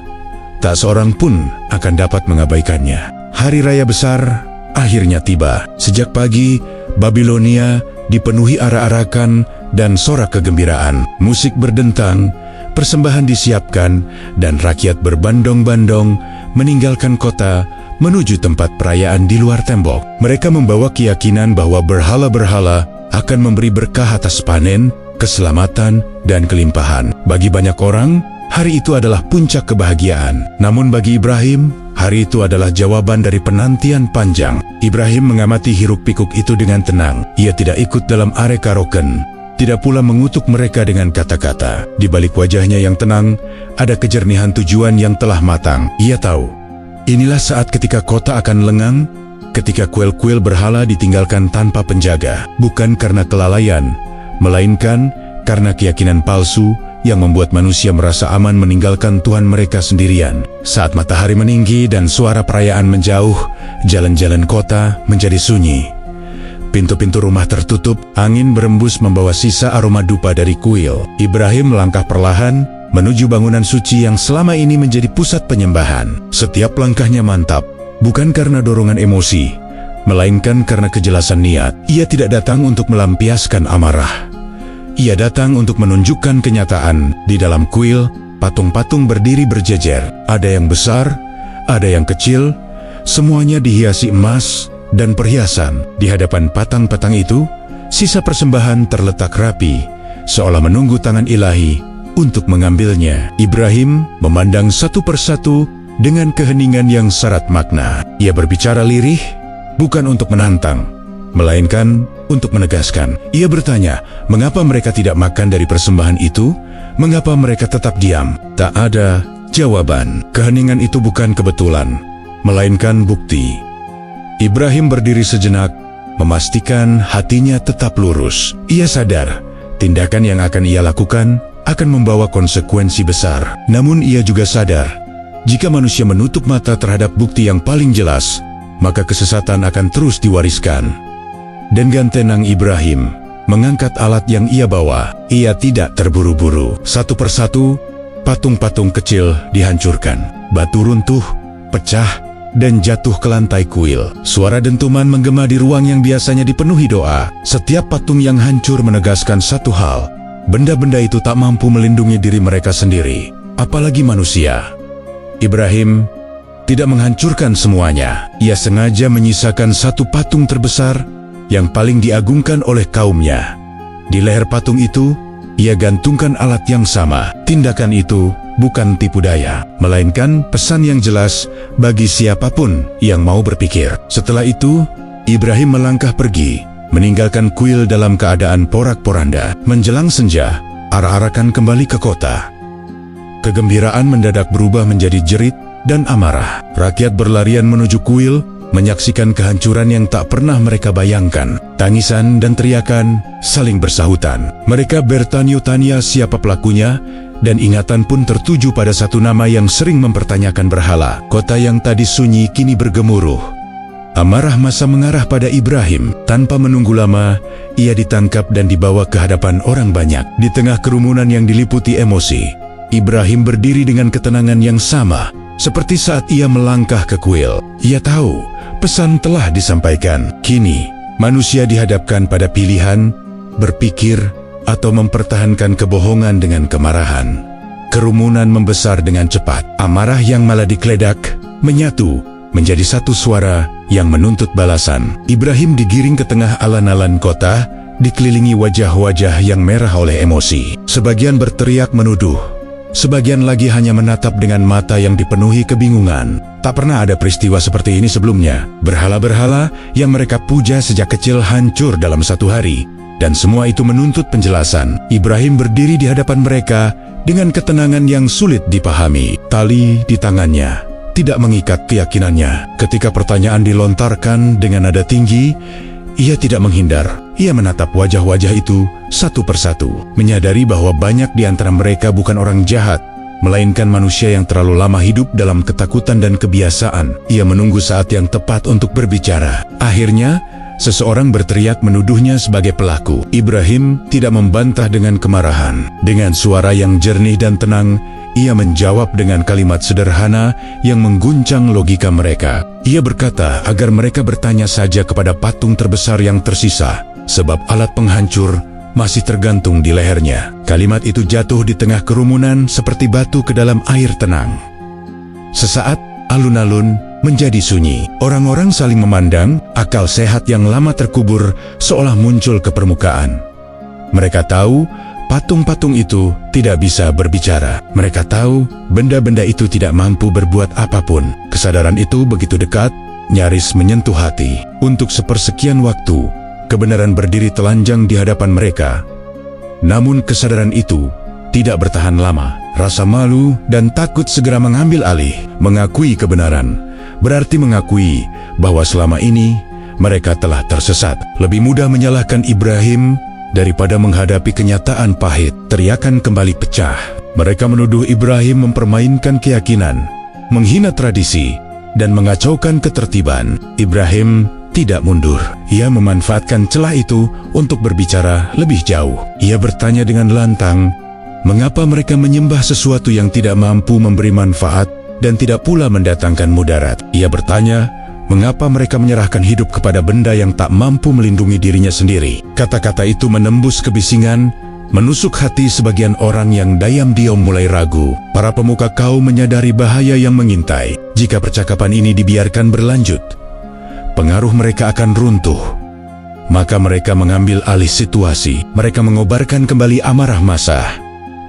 tak seorang pun akan dapat mengabaikannya. Hari raya besar akhirnya tiba. Sejak pagi, Babilonia dipenuhi arak-arakan dan sorak kegembiraan. Musik berdentang, persembahan disiapkan, dan rakyat berbandong-bandong meninggalkan kota menuju tempat perayaan di luar tembok. Mereka membawa keyakinan bahwa berhala-berhala akan memberi berkah atas panen, keselamatan, dan kelimpahan. Bagi banyak orang, hari itu adalah puncak kebahagiaan. Namun bagi Ibrahim, hari itu adalah jawaban dari penantian panjang. Ibrahim mengamati hiruk-pikuk itu dengan tenang. Ia tidak ikut dalam areka-roken, tidak pula mengutuk mereka dengan kata-kata. Di balik wajahnya yang tenang, ada kejernihan tujuan yang telah matang. Ia tahu, inilah saat ketika kota akan lengang, ketika kuil-kuil berhala ditinggalkan tanpa penjaga. Bukan karena kelalaian, melainkan karena keyakinan palsu yang membuat manusia merasa aman meninggalkan Tuhan mereka sendirian. Saat matahari meninggi dan suara perayaan menjauh, jalan-jalan kota menjadi sunyi. Pintu-pintu rumah tertutup, angin berembus membawa sisa aroma dupa dari kuil. Ibrahim melangkah perlahan menuju bangunan suci yang selama ini menjadi pusat penyembahan. Setiap langkahnya mantap, bukan karena dorongan emosi, melainkan karena kejelasan niat. Ia tidak datang untuk melampiaskan amarah. Ia datang untuk menunjukkan kenyataan. Di dalam kuil, patung-patung berdiri berjejer. Ada yang besar, ada yang kecil, semuanya dihiasi emas dan perhiasan. Di hadapan patang-patang itu, sisa persembahan terletak rapi, seolah menunggu tangan ilahi untuk mengambilnya. Ibrahim memandang satu persatu dengan keheningan yang syarat makna. Ia berbicara lirih, bukan untuk menantang, melainkan untuk menegaskan. Ia bertanya, mengapa mereka tidak makan dari persembahan itu? Mengapa mereka tetap diam? Tak ada jawaban. Keheningan itu bukan kebetulan, melainkan bukti. Ibrahim berdiri sejenak, memastikan hatinya tetap lurus. Ia sadar, tindakan yang akan ia lakukan akan membawa konsekuensi besar. Namun ia juga sadar, jika manusia menutup mata terhadap bukti yang paling jelas, maka kesesatan akan terus diwariskan. Dengan tenang Ibrahim mengangkat alat yang ia bawa. Ia tidak terburu-buru. Satu persatu, patung-patung kecil dihancurkan. Batu runtuh, pecah, dan jatuh ke lantai kuil. Suara dentuman menggema di ruang yang biasanya dipenuhi doa. Setiap patung yang hancur menegaskan satu hal, benda-benda itu tak mampu melindungi diri mereka sendiri, apalagi manusia. Ibrahim tidak menghancurkan semuanya. Ia sengaja menyisakan satu patung terbesar yang paling diagungkan oleh kaumnya. Di leher patung itu, ia gantungkan alat yang sama. Tindakan itu bukan tipu daya, melainkan pesan yang jelas bagi siapapun yang mau berpikir. Setelah itu, Ibrahim melangkah pergi, meninggalkan kuil dalam keadaan porak-poranda. Menjelang senja, arak-arakan kembali ke kota. Kegembiraan mendadak berubah menjadi jerit dan amarah. Rakyat berlarian menuju kuil, menyaksikan kehancuran yang tak pernah mereka bayangkan. Tangisan dan teriakan saling bersahutan. Mereka bertanya-tanya siapa pelakunya, dan ingatan pun tertuju pada satu nama yang sering mempertanyakan berhala. Kota yang tadi sunyi kini bergemuruh. Amarah massa mengarah pada Ibrahim. Tanpa menunggu lama, ia ditangkap dan dibawa ke hadapan orang banyak. Di tengah kerumunan yang diliputi emosi, Ibrahim berdiri dengan ketenangan yang sama seperti saat ia melangkah ke kuil. Ia tahu pesan telah disampaikan. Kini, manusia dihadapkan pada pilihan, berpikir, atau mempertahankan kebohongan dengan kemarahan. Kerumunan membesar dengan cepat. Amarah yang malah dikeledak, menyatu menjadi satu suara yang menuntut balasan. Ibrahim digiring ke tengah alan-alan kota, dikelilingi wajah-wajah yang merah oleh emosi. Sebagian berteriak menuduh, sebagian lagi hanya menatap dengan mata yang dipenuhi kebingungan. Tak pernah ada peristiwa seperti ini sebelumnya. Berhala-berhala yang mereka puja sejak kecil hancur dalam satu hari, dan semua itu menuntut penjelasan. Ibrahim berdiri di hadapan mereka dengan ketenangan yang sulit dipahami. Tali di tangannya tidak mengikat keyakinannya. Ketika pertanyaan dilontarkan dengan nada tinggi, ia tidak menghindar. Ia menatap wajah-wajah itu satu persatu, menyadari bahwa banyak di antara mereka bukan orang jahat, melainkan manusia yang terlalu lama hidup dalam ketakutan dan kebiasaan. Ia menunggu saat yang tepat untuk berbicara. Akhirnya, seseorang berteriak menuduhnya sebagai pelaku. Ibrahim tidak membantah dengan kemarahan. Dengan suara yang jernih dan tenang, ia menjawab dengan kalimat sederhana yang mengguncang logika mereka. Ia berkata agar mereka bertanya saja kepada patung terbesar yang tersisa, sebab alat penghancur masih tergantung di lehernya. Kalimat itu jatuh di tengah kerumunan seperti batu ke dalam air tenang. Sesaat, alun-alun menjadi sunyi. Orang-orang saling memandang, akal sehat yang lama terkubur seolah muncul ke permukaan. Mereka tahu patung-patung itu tidak bisa berbicara. Mereka tahu benda-benda itu tidak mampu berbuat apapun. Kesadaran itu begitu dekat, nyaris menyentuh hati. Untuk sepersekian waktu, kebenaran berdiri telanjang di hadapan mereka. Namun kesadaran itu tidak bertahan lama. Rasa malu dan takut segera mengambil alih. Mengakui kebenaran berarti mengakui bahwa selama ini mereka telah tersesat. Lebih mudah menyalahkan Ibrahim daripada menghadapi kenyataan pahit. Teriakan kembali pecah. Mereka menuduh Ibrahim mempermainkan keyakinan, menghina tradisi, dan mengacaukan ketertiban. Ibrahim tidak mundur. Ia memanfaatkan celah itu untuk berbicara lebih jauh. Ia bertanya dengan lantang, mengapa mereka menyembah sesuatu yang tidak mampu memberi manfaat dan tidak pula mendatangkan mudarat? Ia bertanya, mengapa mereka menyerahkan hidup kepada benda yang tak mampu melindungi dirinya sendiri? Kata-kata itu menembus kebisingan, menusuk hati sebagian orang yang diam-diam mulai ragu. Para pemuka kaum menyadari bahaya yang mengintai. Jika percakapan ini dibiarkan berlanjut, pengaruh mereka akan runtuh. Maka mereka mengambil alih situasi. Mereka mengobarkan kembali amarah massa,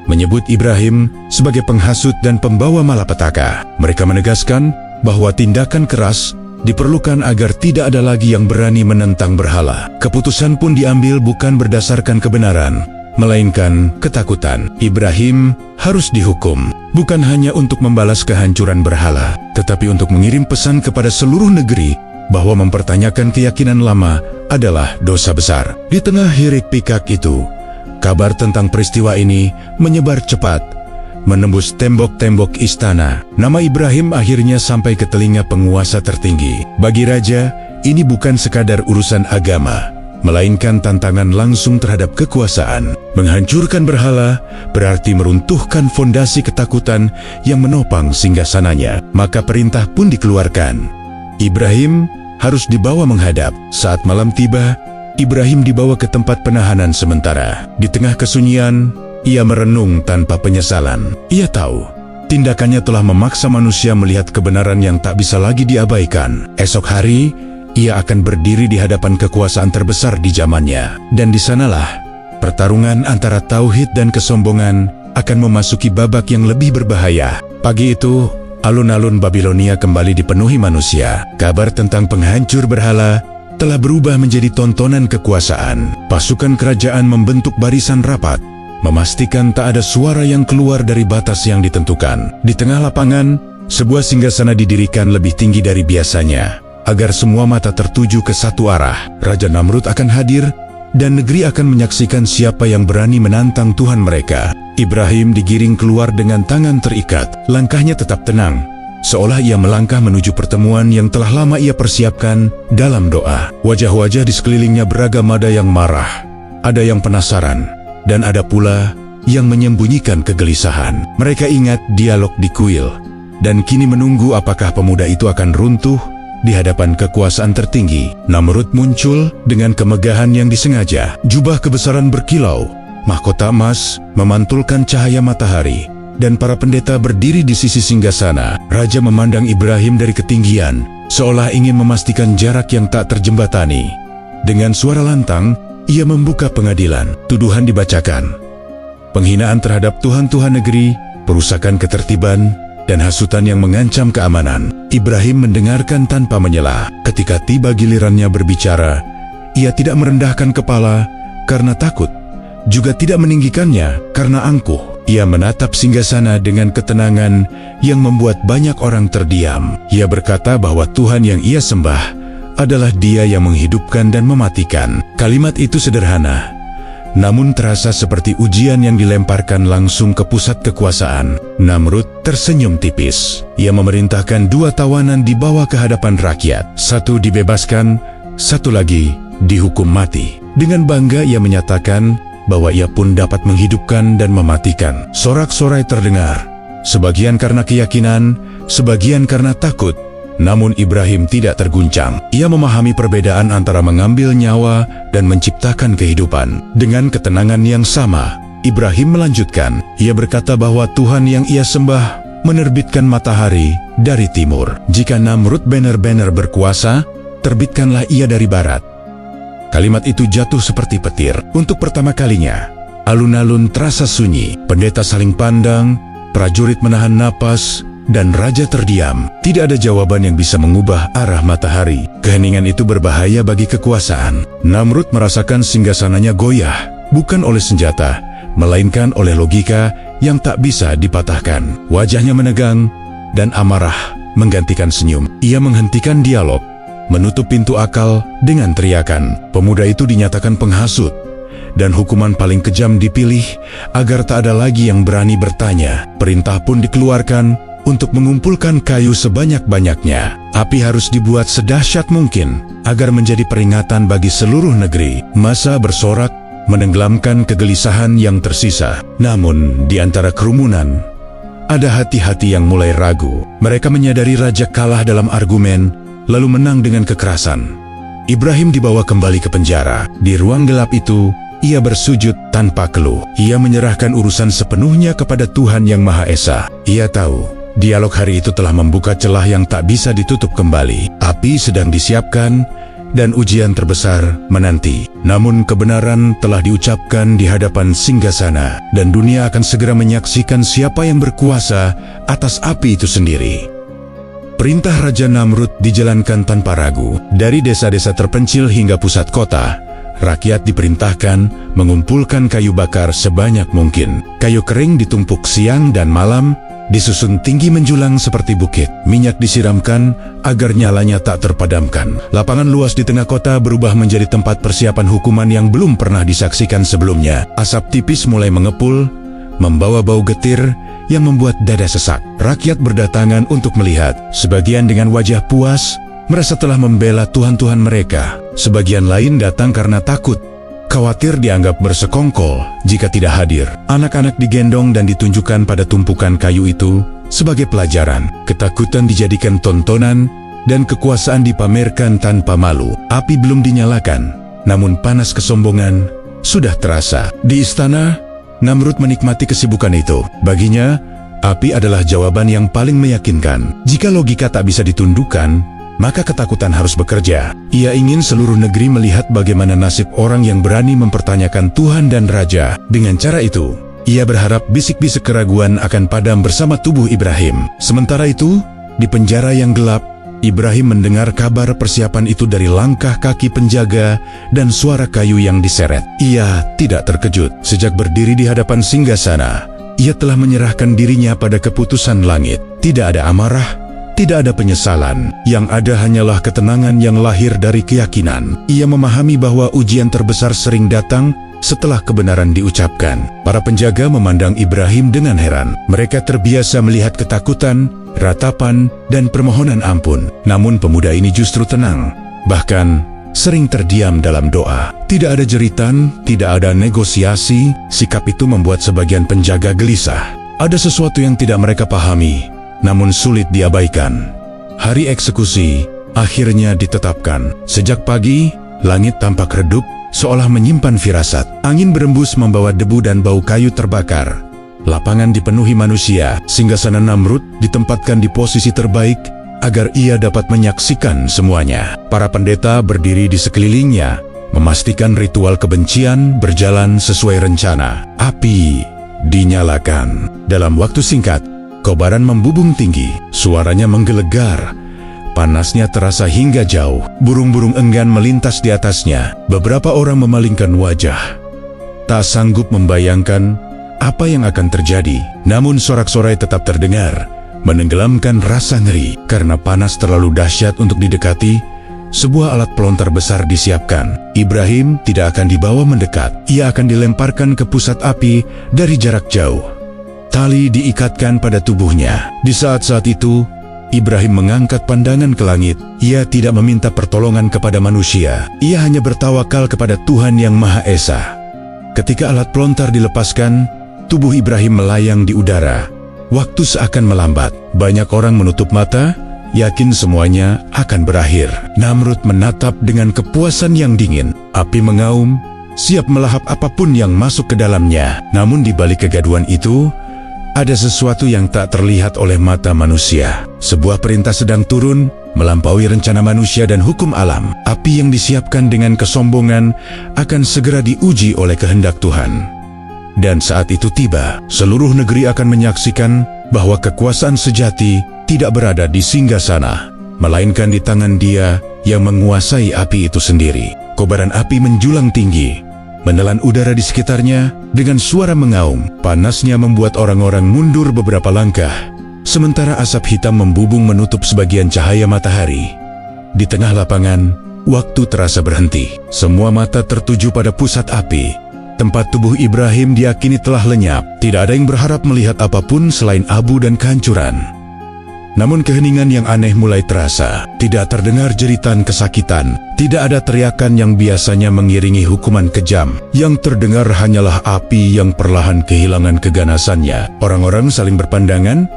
menyebut Ibrahim sebagai penghasut dan pembawa malapetaka. Mereka menegaskan bahwa tindakan keras diperlukan agar tidak ada lagi yang berani menentang berhala. Keputusan pun diambil bukan berdasarkan kebenaran, melainkan ketakutan. Ibrahim harus dihukum, bukan hanya untuk membalas kehancuran berhala, tetapi untuk mengirim pesan kepada seluruh negeri bahwa mempertanyakan keyakinan lama adalah dosa besar. Di tengah hiruk pikuk itu, kabar tentang peristiwa ini menyebar cepat, menembus tembok-tembok istana. Nama Ibrahim akhirnya sampai ke telinga penguasa tertinggi. Bagi raja, ini bukan sekadar urusan agama, melainkan tantangan langsung terhadap kekuasaan. Menghancurkan berhala berarti meruntuhkan fondasi ketakutan yang menopang singgasananya. Maka perintah pun dikeluarkan. Ibrahim harus dibawa menghadap. Saat malam tiba, Ibrahim dibawa ke tempat penahanan sementara. Di tengah kesunyian, ia merenung tanpa penyesalan. Ia tahu, tindakannya telah memaksa manusia melihat kebenaran yang tak bisa lagi diabaikan. Esok hari, ia akan berdiri di hadapan kekuasaan terbesar di zamannya. Dan di sanalah, pertarungan antara tauhid dan kesombongan akan memasuki babak yang lebih berbahaya. Pagi itu, alun-alun Babilonia kembali dipenuhi manusia. Kabar tentang penghancur berhala telah berubah menjadi tontonan kekuasaan. Pasukan kerajaan membentuk barisan rapat, memastikan tak ada suara yang keluar dari batas yang ditentukan. Di tengah lapangan, sebuah singgasana didirikan lebih tinggi dari biasanya, agar semua mata tertuju ke satu arah. Raja Namrud akan hadir, dan negeri akan menyaksikan siapa yang berani menantang Tuhan mereka. Ibrahim digiring keluar dengan tangan terikat. Langkahnya tetap tenang, seolah ia melangkah menuju pertemuan yang telah lama ia persiapkan dalam doa. Wajah-wajah di sekelilingnya beragam, ada yang marah, ada yang penasaran, dan ada pula yang menyembunyikan kegelisahan. Mereka ingat dialog di kuil, dan kini menunggu apakah pemuda itu akan runtuh di hadapan kekuasaan tertinggi. Namrud muncul dengan kemegahan yang disengaja. Jubah kebesaran berkilau, mahkota emas memantulkan cahaya matahari, dan para pendeta berdiri di sisi singgasana. Raja memandang Ibrahim dari ketinggian, seolah ingin memastikan jarak yang tak terjembatani. Dengan suara lantang, ia membuka pengadilan. Tuduhan dibacakan: penghinaan terhadap tuhan-tuhan negeri, perusakan ketertiban, dan hasutan yang mengancam keamanan. Ibrahim mendengarkan tanpa menyela. Ketika tiba gilirannya berbicara, ia tidak merendahkan kepala karena takut, juga tidak meninggikannya karena angkuh. Ia menatap singgasana dengan ketenangan yang membuat banyak orang terdiam. Ia berkata bahwa Tuhan yang ia sembah adalah Dia yang menghidupkan dan mematikan. Kalimat itu sederhana, namun terasa seperti ujian yang dilemparkan langsung ke pusat kekuasaan. Namrud tersenyum tipis. Ia memerintahkan 2 tawanan dibawa ke hadapan rakyat. Satu dibebaskan, satu lagi dihukum mati. Dengan bangga ia menyatakan bahwa ia pun dapat menghidupkan dan mematikan. Sorak-sorai terdengar, sebagian karena keyakinan, sebagian karena takut. Namun Ibrahim tidak terguncang. Ia memahami perbedaan antara mengambil nyawa dan menciptakan kehidupan. Dengan ketenangan yang sama, Ibrahim melanjutkan. Ia berkata bahwa Tuhan yang ia sembah menerbitkan matahari dari timur. Jika Namrud benar-benar berkuasa, terbitkanlah ia dari barat. Kalimat itu jatuh seperti petir. Untuk pertama kalinya, alun-alun terasa sunyi. Pendeta saling pandang, prajurit menahan napas, dan raja terdiam. Tidak ada jawaban yang bisa mengubah arah matahari. Keheningan itu berbahaya bagi kekuasaan. Namrud merasakan singgasananya goyah, bukan oleh senjata, melainkan oleh logika yang tak bisa dipatahkan. Wajahnya menegang, dan amarah menggantikan senyum. Ia menghentikan dialog, menutup pintu akal dengan teriakan. Pemuda itu dinyatakan penghasut, dan hukuman paling kejam dipilih agar tak ada lagi yang berani bertanya. Perintah pun dikeluarkan untuk mengumpulkan kayu sebanyak-banyaknya. Api harus dibuat sedahsyat mungkin agar menjadi peringatan bagi seluruh negeri. Massa bersorak, menenggelamkan kegelisahan yang tersisa. Namun, di antara kerumunan, ada hati-hati yang mulai ragu. Mereka menyadari raja kalah dalam argumen, lalu menang dengan kekerasan. Ibrahim dibawa kembali ke penjara. Di ruang gelap itu, ia bersujud tanpa keluh. Ia menyerahkan urusan sepenuhnya kepada Tuhan Yang Maha Esa. Ia tahu, dialog hari itu telah membuka celah yang tak bisa ditutup kembali. Api sedang disiapkan, dan ujian terbesar menanti. Namun kebenaran telah diucapkan di hadapan singgasana, dan dunia akan segera menyaksikan siapa yang berkuasa atas api itu sendiri. Perintah Raja Namrud dijalankan tanpa ragu. Dari desa-desa terpencil hingga pusat kota, rakyat diperintahkan mengumpulkan kayu bakar sebanyak mungkin. Kayu kering ditumpuk siang dan malam, disusun tinggi menjulang seperti bukit. Minyak disiramkan agar nyalanya tak terpadamkan. Lapangan luas di tengah kota berubah menjadi tempat persiapan hukuman yang belum pernah disaksikan sebelumnya. Asap tipis mulai mengepul, membawa bau getir yang membuat dada sesak. Rakyat berdatangan untuk melihat. Sebagian dengan wajah puas, merasa telah membela tuhan-tuhan mereka. Sebagian lain datang karena takut, khawatir dianggap bersekongkol jika tidak hadir. Anak-anak digendong dan ditunjukkan pada tumpukan kayu itu sebagai pelajaran. Ketakutan dijadikan tontonan, dan kekuasaan dipamerkan tanpa malu. Api belum dinyalakan, namun panas kesombongan sudah terasa. Di istana, Namrud menikmati kesibukan itu. Baginya, api adalah jawaban yang paling meyakinkan. Jika logika tak bisa ditundukkan, maka ketakutan harus bekerja. Ia ingin seluruh negeri melihat bagaimana nasib orang yang berani mempertanyakan Tuhan dan Raja. Dengan cara itu, ia berharap bisik-bisik keraguan akan padam bersama tubuh Ibrahim. Sementara itu, di penjara yang gelap, Ibrahim mendengar kabar persiapan itu dari langkah kaki penjaga dan suara kayu yang diseret. Ia tidak terkejut. Sejak berdiri di hadapan singgasana, ia telah menyerahkan dirinya pada keputusan langit. Tidak ada amarah, tidak ada penyesalan, yang ada hanyalah ketenangan yang lahir dari keyakinan. Ia memahami bahwa ujian terbesar sering datang setelah kebenaran diucapkan. Para penjaga memandang Ibrahim dengan heran. Mereka terbiasa melihat ketakutan, ratapan, dan permohonan ampun. Namun pemuda ini justru tenang, bahkan sering terdiam dalam doa. Tidak ada jeritan, tidak ada negosiasi. Sikap itu membuat sebagian penjaga gelisah. Ada sesuatu yang tidak mereka pahami, namun sulit diabaikan. Hari eksekusi akhirnya ditetapkan. Sejak pagi, langit tampak redup, seolah menyimpan firasat. Angin berembus membawa debu dan bau kayu terbakar. Lapangan dipenuhi manusia. Singgasana Namrud ditempatkan di posisi terbaik agar ia dapat menyaksikan semuanya. Para pendeta berdiri di sekelilingnya, memastikan ritual kebencian berjalan sesuai rencana. Api dinyalakan. Dalam waktu singkat, kobaran membubung tinggi, suaranya menggelegar. Panasnya terasa hingga jauh. Burung-burung enggan melintas di atasnya. Beberapa orang memalingkan wajah, tak sanggup membayangkan apa yang akan terjadi. Namun sorak-sorai tetap terdengar, menenggelamkan rasa ngeri. Karena panas terlalu dahsyat untuk didekati, sebuah alat pelontar besar disiapkan. Ibrahim tidak akan dibawa mendekat. Ia akan dilemparkan ke pusat api dari jarak jauh. Tali diikatkan pada tubuhnya. Di saat-saat itu, Ibrahim mengangkat pandangan ke langit. Ia tidak meminta pertolongan kepada manusia. Ia hanya bertawakal kepada Tuhan Yang Maha Esa. Ketika alat pelontar dilepaskan, tubuh Ibrahim melayang di udara. Waktu seakan melambat. Banyak orang menutup mata, yakin semuanya akan berakhir. Namrud menatap dengan kepuasan yang dingin. Api mengaum, siap melahap apapun yang masuk ke dalamnya. Namun di balik kegaduhan itu, ada sesuatu yang tak terlihat oleh mata manusia. Sebuah perintah sedang turun, melampaui rencana manusia dan hukum alam. Api yang disiapkan dengan kesombongan akan segera diuji oleh kehendak Tuhan. Dan saat itu tiba, seluruh negeri akan menyaksikan bahwa kekuasaan sejati tidak berada di singgasana, melainkan di tangan Dia yang menguasai api itu sendiri. Kobaran api menjulang tinggi, menelan udara di sekitarnya dengan suara mengaum. Panasnya membuat orang-orang mundur beberapa langkah, sementara asap hitam membubung menutup sebagian cahaya matahari. Di tengah lapangan, waktu terasa berhenti. Semua mata tertuju pada pusat api. Tempat tubuh Ibrahim diyakini telah lenyap. Tidak ada yang berharap melihat apapun selain abu dan kehancuran. Namun keheningan yang aneh mulai terasa. Tidak terdengar jeritan kesakitan. Tidak ada teriakan yang biasanya mengiringi hukuman kejam. Yang terdengar hanyalah api yang perlahan kehilangan keganasannya. Orang-orang saling berpandangan,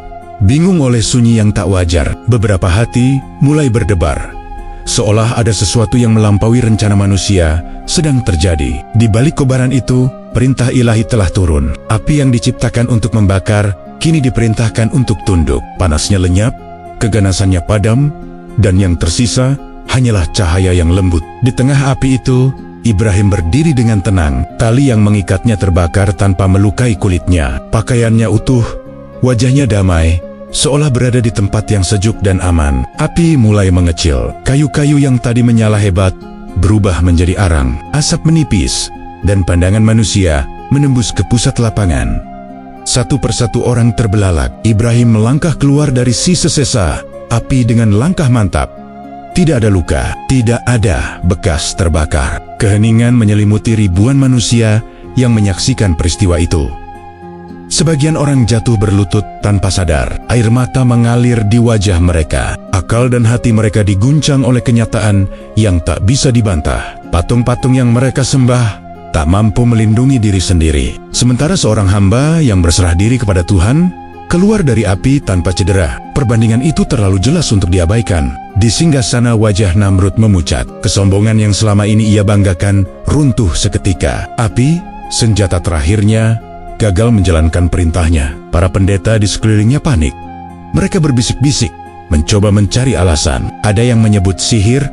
bingung oleh sunyi yang tak wajar. Beberapa hati mulai berdebar, seolah ada sesuatu yang melampaui rencana manusia sedang terjadi. Di balik kobaran itu, perintah ilahi telah turun. Api yang diciptakan untuk membakar kini diperintahkan untuk tunduk. Panasnya lenyap, keganasannya padam, dan yang tersisa hanyalah cahaya yang lembut. Di tengah api itu, Ibrahim berdiri dengan tenang. Tali yang mengikatnya terbakar tanpa melukai kulitnya. Pakaiannya utuh, wajahnya damai, seolah berada di tempat yang sejuk dan aman. Api mulai mengecil. Kayu-kayu yang tadi menyala hebat berubah menjadi arang. Asap menipis, dan pandangan manusia menembus ke pusat lapangan. Satu persatu orang terbelalak. Ibrahim melangkah keluar dari sisa sesa api dengan langkah mantap. Tidak ada luka, tidak ada bekas terbakar. Keheningan menyelimuti ribuan manusia yang menyaksikan peristiwa itu. Sebagian orang jatuh berlutut tanpa sadar. Air mata mengalir di wajah mereka. Akal dan hati mereka diguncang oleh kenyataan yang tak bisa dibantah. Patung-patung yang mereka sembah tak mampu melindungi diri sendiri. Sementara seorang hamba yang berserah diri kepada Tuhan keluar dari api tanpa cedera. Perbandingan itu terlalu jelas untuk diabaikan. Di singgasana wajah Namrud memucat. Kesombongan yang selama ini ia banggakan runtuh seketika. Api, senjata terakhirnya, gagal menjalankan perintahnya. Para pendeta di sekelilingnya panik. Mereka berbisik-bisik, mencoba mencari alasan. Ada yang menyebut sihir,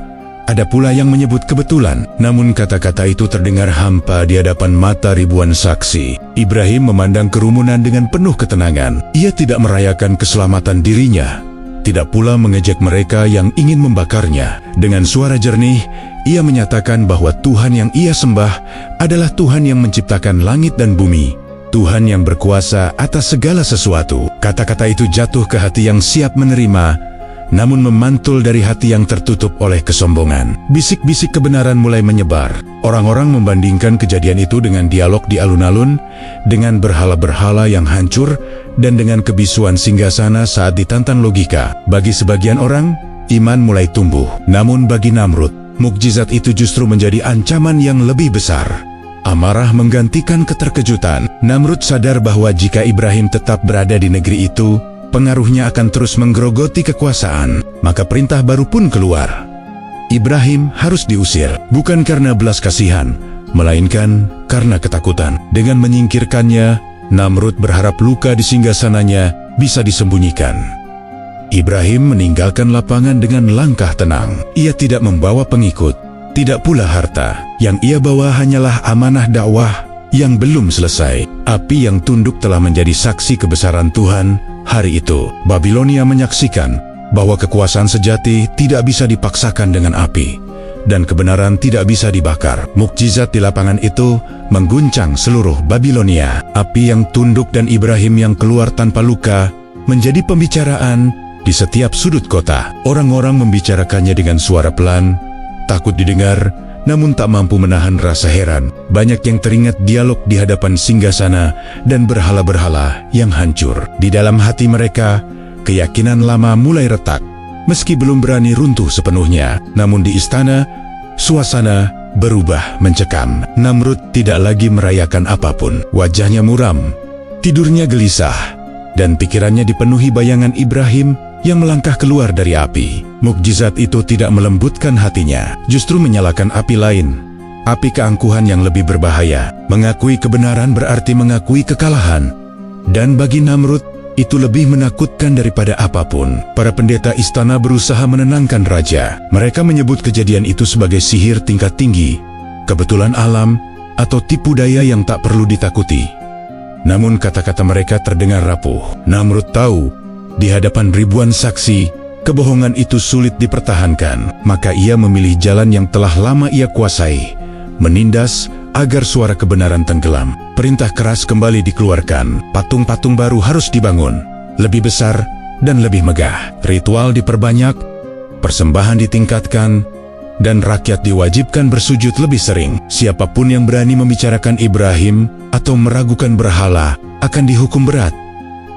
ada pula yang menyebut kebetulan. Namun kata-kata itu terdengar hampa di hadapan mata ribuan saksi. Ibrahim memandang kerumunan dengan penuh ketenangan. Ia tidak merayakan keselamatan dirinya, tidak pula mengejek mereka yang ingin membakarnya. Dengan suara jernih, ia menyatakan bahwa Tuhan yang ia sembah adalah Tuhan yang menciptakan langit dan bumi, Tuhan yang berkuasa atas segala sesuatu. Kata-kata itu jatuh ke hati yang siap menerima, namun memantul dari hati yang tertutup oleh kesombongan. Bisik-bisik kebenaran mulai menyebar. Orang-orang membandingkan kejadian itu dengan dialog di alun-alun, dengan berhala-berhala yang hancur, dan dengan kebisuan singgasana saat ditantang logika. Bagi sebagian orang, iman mulai tumbuh. Namun bagi Namrud, mukjizat itu justru menjadi ancaman yang lebih besar. Amarah menggantikan keterkejutan. Namrud sadar bahwa jika Ibrahim tetap berada di negeri itu, pengaruhnya akan terus menggerogoti kekuasaan. Maka perintah baru pun keluar. Ibrahim harus diusir, bukan karena belas kasihan, melainkan karena ketakutan. Dengan menyingkirkannya, Namrud berharap luka di singgasananya bisa disembunyikan. Ibrahim meninggalkan lapangan dengan langkah tenang. Ia tidak membawa pengikut, tidak pula harta. Yang ia bawa hanyalah amanah dakwah yang belum selesai. Api yang tunduk telah menjadi saksi kebesaran Tuhan. Hari itu, Babilonia menyaksikan bahwa kekuasaan sejati tidak bisa dipaksakan dengan api, dan kebenaran tidak bisa dibakar. Mukjizat di lapangan itu mengguncang seluruh Babilonia. Api yang tunduk dan Ibrahim yang keluar tanpa luka menjadi pembicaraan di setiap sudut kota. Orang-orang membicarakannya dengan suara pelan, takut didengar, namun tak mampu menahan rasa heran. Banyak yang teringat dialog di hadapan singgasana dan berhala-berhala yang hancur. Di dalam hati mereka, keyakinan lama mulai retak, meski belum berani runtuh sepenuhnya. Namun di istana, suasana berubah mencekam. Namrud tidak lagi merayakan apapun. Wajahnya muram, tidurnya gelisah, dan pikirannya dipenuhi bayangan Ibrahim yang melangkah keluar dari api. Mukjizat itu tidak melembutkan hatinya, justru menyalakan api lain. Api keangkuhan yang lebih berbahaya. Mengakui kebenaran berarti mengakui kekalahan. Dan bagi Namrud, itu lebih menakutkan daripada apapun. Para pendeta istana berusaha menenangkan raja. Mereka menyebut kejadian itu sebagai sihir tingkat tinggi, kebetulan alam, atau tipu daya yang tak perlu ditakuti. Namun kata-kata mereka terdengar rapuh. Namrud tahu, di hadapan ribuan saksi, kebohongan itu sulit dipertahankan. Maka ia memilih jalan yang telah lama ia kuasai, menindas agar suara kebenaran tenggelam. Perintah keras kembali dikeluarkan. Patung-patung baru harus dibangun, lebih besar dan lebih megah. Ritual diperbanyak, persembahan ditingkatkan, dan rakyat diwajibkan bersujud lebih sering. Siapapun yang berani membicarakan Ibrahim atau meragukan berhala akan dihukum berat.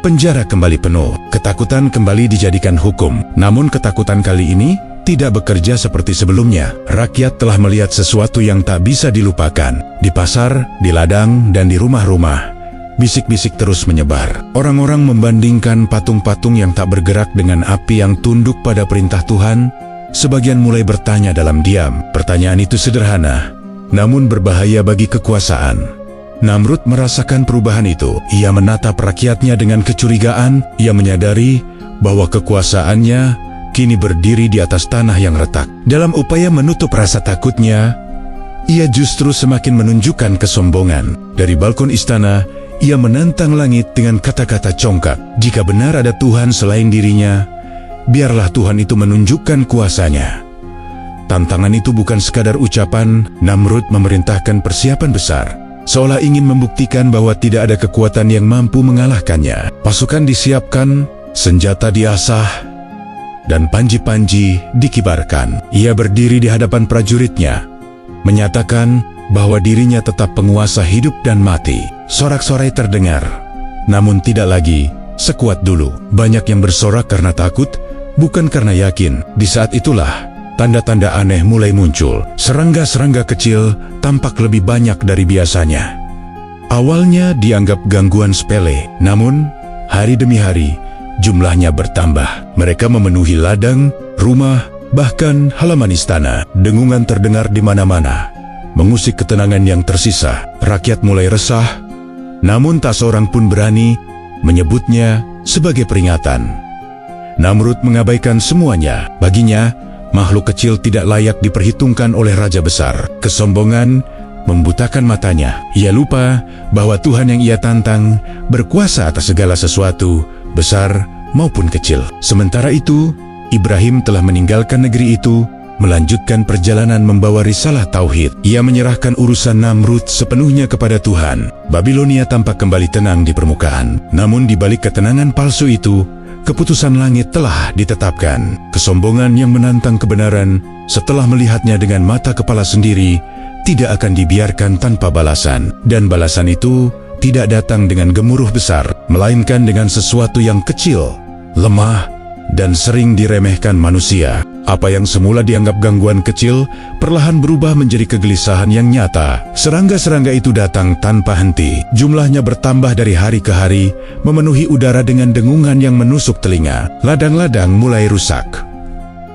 Penjara kembali penuh. Ketakutan kembali dijadikan hukum. Namun ketakutan kali ini tidak bekerja seperti sebelumnya. Rakyat telah melihat sesuatu yang tak bisa dilupakan. Di pasar, di ladang, dan di rumah-rumah, bisik-bisik terus menyebar. Orang-orang membandingkan patung-patung yang tak bergerak dengan api yang tunduk pada perintah Tuhan. Sebagian mulai bertanya dalam diam. Pertanyaan itu sederhana, namun berbahaya bagi kekuasaan. Namrud merasakan perubahan itu. Ia menatap rakyatnya dengan kecurigaan. Ia menyadari bahwa kekuasaannya kini berdiri di atas tanah yang retak. Dalam upaya menutup rasa takutnya, ia justru semakin menunjukkan kesombongan. Dari balkon istana, ia menantang langit dengan kata-kata congkak. Jika benar ada Tuhan selain dirinya, biarlah Tuhan itu menunjukkan kuasanya. Tantangan itu bukan sekadar ucapan. Namrud memerintahkan persiapan besar, seolah ingin membuktikan bahwa tidak ada kekuatan yang mampu mengalahkannya. Pasukan disiapkan, senjata diasah, dan panji-panji dikibarkan. Ia berdiri di hadapan prajuritnya, menyatakan bahwa dirinya tetap penguasa hidup dan mati. Sorak-sorai terdengar, namun tidak lagi sekuat dulu. Banyak yang bersorak karena takut, bukan karena yakin. Di saat itulah tanda-tanda aneh mulai muncul. Serangga-serangga kecil tampak lebih banyak dari biasanya. Awalnya dianggap gangguan sepele, namun hari demi hari jumlahnya bertambah. Mereka memenuhi ladang, rumah, bahkan halaman istana. Dengungan terdengar di mana-mana, mengusik ketenangan yang tersisa. Rakyat mulai resah, namun tak seorang pun berani menyebutnya sebagai peringatan. Namrud mengabaikan semuanya. Baginya, makhluk kecil tidak layak diperhitungkan oleh raja besar. Kesombongan membutakan matanya. Ia lupa bahwa Tuhan yang ia tantang berkuasa atas segala sesuatu, besar maupun kecil. Sementara itu, Ibrahim telah meninggalkan negeri itu, melanjutkan perjalanan membawa risalah tauhid. Ia menyerahkan urusan Namrud sepenuhnya kepada Tuhan. Babilonia tampak kembali tenang di permukaan. Namun di balik ketenangan palsu itu, keputusan langit telah ditetapkan. Kesombongan yang menantang kebenaran setelah melihatnya dengan mata kepala sendiri tidak akan dibiarkan tanpa balasan. Dan balasan itu tidak datang dengan gemuruh besar, melainkan dengan sesuatu yang kecil, lemah, dan sering diremehkan manusia. Apa yang semula dianggap gangguan kecil, perlahan berubah menjadi kegelisahan yang nyata. Serangga-serangga itu datang tanpa henti. Jumlahnya bertambah dari hari ke hari, memenuhi udara dengan dengungan yang menusuk telinga. Ladang-ladang mulai rusak.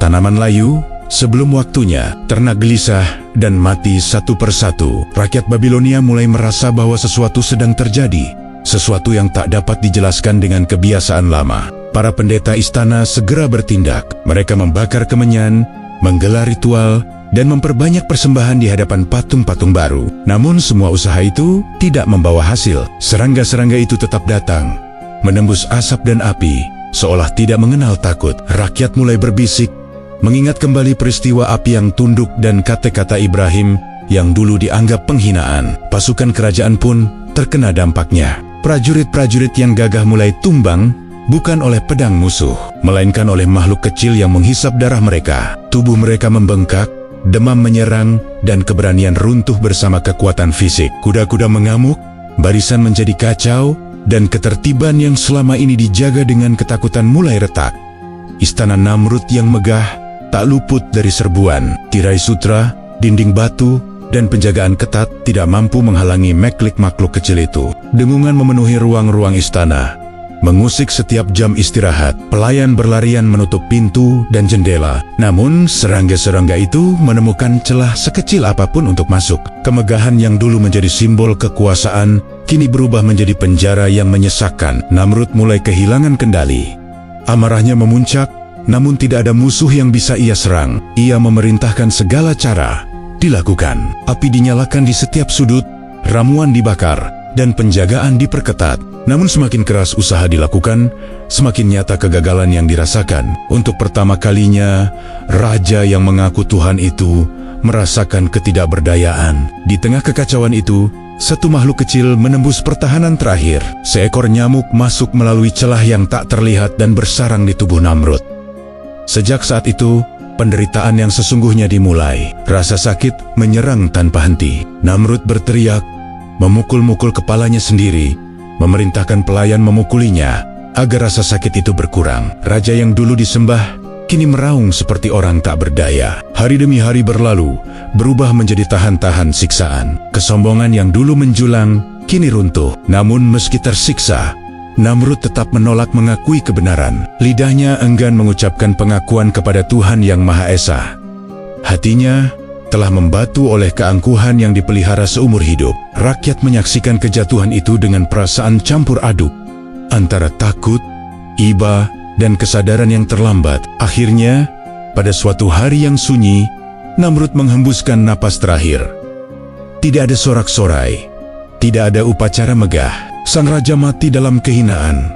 Tanaman layu sebelum waktunya, ternak gelisah dan mati satu persatu. Rakyat Babilonia mulai merasa bahwa sesuatu sedang terjadi, sesuatu yang tak dapat dijelaskan dengan kebiasaan lama. Para pendeta istana segera bertindak. Mereka membakar kemenyan, menggelar ritual, dan memperbanyak persembahan di hadapan patung-patung baru. Namun semua usaha itu tidak membawa hasil. Serangga-serangga itu tetap datang, menembus asap dan api, seolah tidak mengenal takut. Rakyat mulai berbisik, mengingat kembali peristiwa api yang tunduk dan kata-kata Ibrahim yang dulu dianggap penghinaan. Pasukan kerajaan pun terkena dampaknya. Prajurit-prajurit yang gagah mulai tumbang, bukan oleh pedang musuh, melainkan oleh makhluk kecil yang menghisap darah mereka. Tubuh mereka membengkak, demam menyerang, dan keberanian runtuh bersama kekuatan fisik. Kuda-kuda mengamuk, barisan menjadi kacau, dan ketertiban yang selama ini dijaga dengan ketakutan mulai retak. Istana Namrud yang megah tak luput dari serbuan. Tirai sutra, dinding batu, dan penjagaan ketat tidak mampu menghalangi meklik makhluk kecil itu. Dengungan memenuhi ruang-ruang istana, mengusik setiap jam istirahat. Pelayan berlarian menutup pintu dan jendela. Namun serangga-serangga itu menemukan celah sekecil apapun untuk masuk. Kemegahan yang dulu menjadi simbol kekuasaan kini berubah menjadi penjara yang menyesakkan. Namrud mulai kehilangan kendali. Amarahnya memuncak, namun tidak ada musuh yang bisa ia serang. Ia memerintahkan segala cara dilakukan. Api dinyalakan di setiap sudut, ramuan dibakar, dan penjagaan diperketat. Namun semakin keras usaha dilakukan, semakin nyata kegagalan yang dirasakan. Untuk pertama kalinya, raja yang mengaku Tuhan itu merasakan ketidakberdayaan. Di tengah kekacauan itu, satu makhluk kecil menembus pertahanan terakhir. Seekor nyamuk masuk melalui celah yang tak terlihat dan bersarang di tubuh Namrud. Sejak saat itu, penderitaan yang sesungguhnya dimulai. Rasa sakit menyerang tanpa henti. Namrud berteriak, memukul-mukul kepalanya sendiri, memerintahkan pelayan memukulinya agar rasa sakit itu berkurang. Raja yang dulu disembah kini meraung seperti orang tak berdaya. Hari demi hari berlalu, berubah menjadi tahan-tahan siksaan. Kesombongan yang dulu menjulang kini runtuh. Namun meski tersiksa, Namrud tetap menolak mengakui kebenaran. Lidahnya enggan mengucapkan pengakuan kepada Tuhan Yang Maha Esa. Hatinya telah membatu oleh keangkuhan yang dipelihara seumur hidup. Rakyat menyaksikan kejatuhan itu dengan perasaan campur aduk antara takut, iba, dan kesadaran yang terlambat. Akhirnya, pada suatu hari yang sunyi, Namrud menghembuskan napas terakhir. Tidak ada sorak-sorai, tidak ada upacara megah. Sang raja mati dalam kehinaan,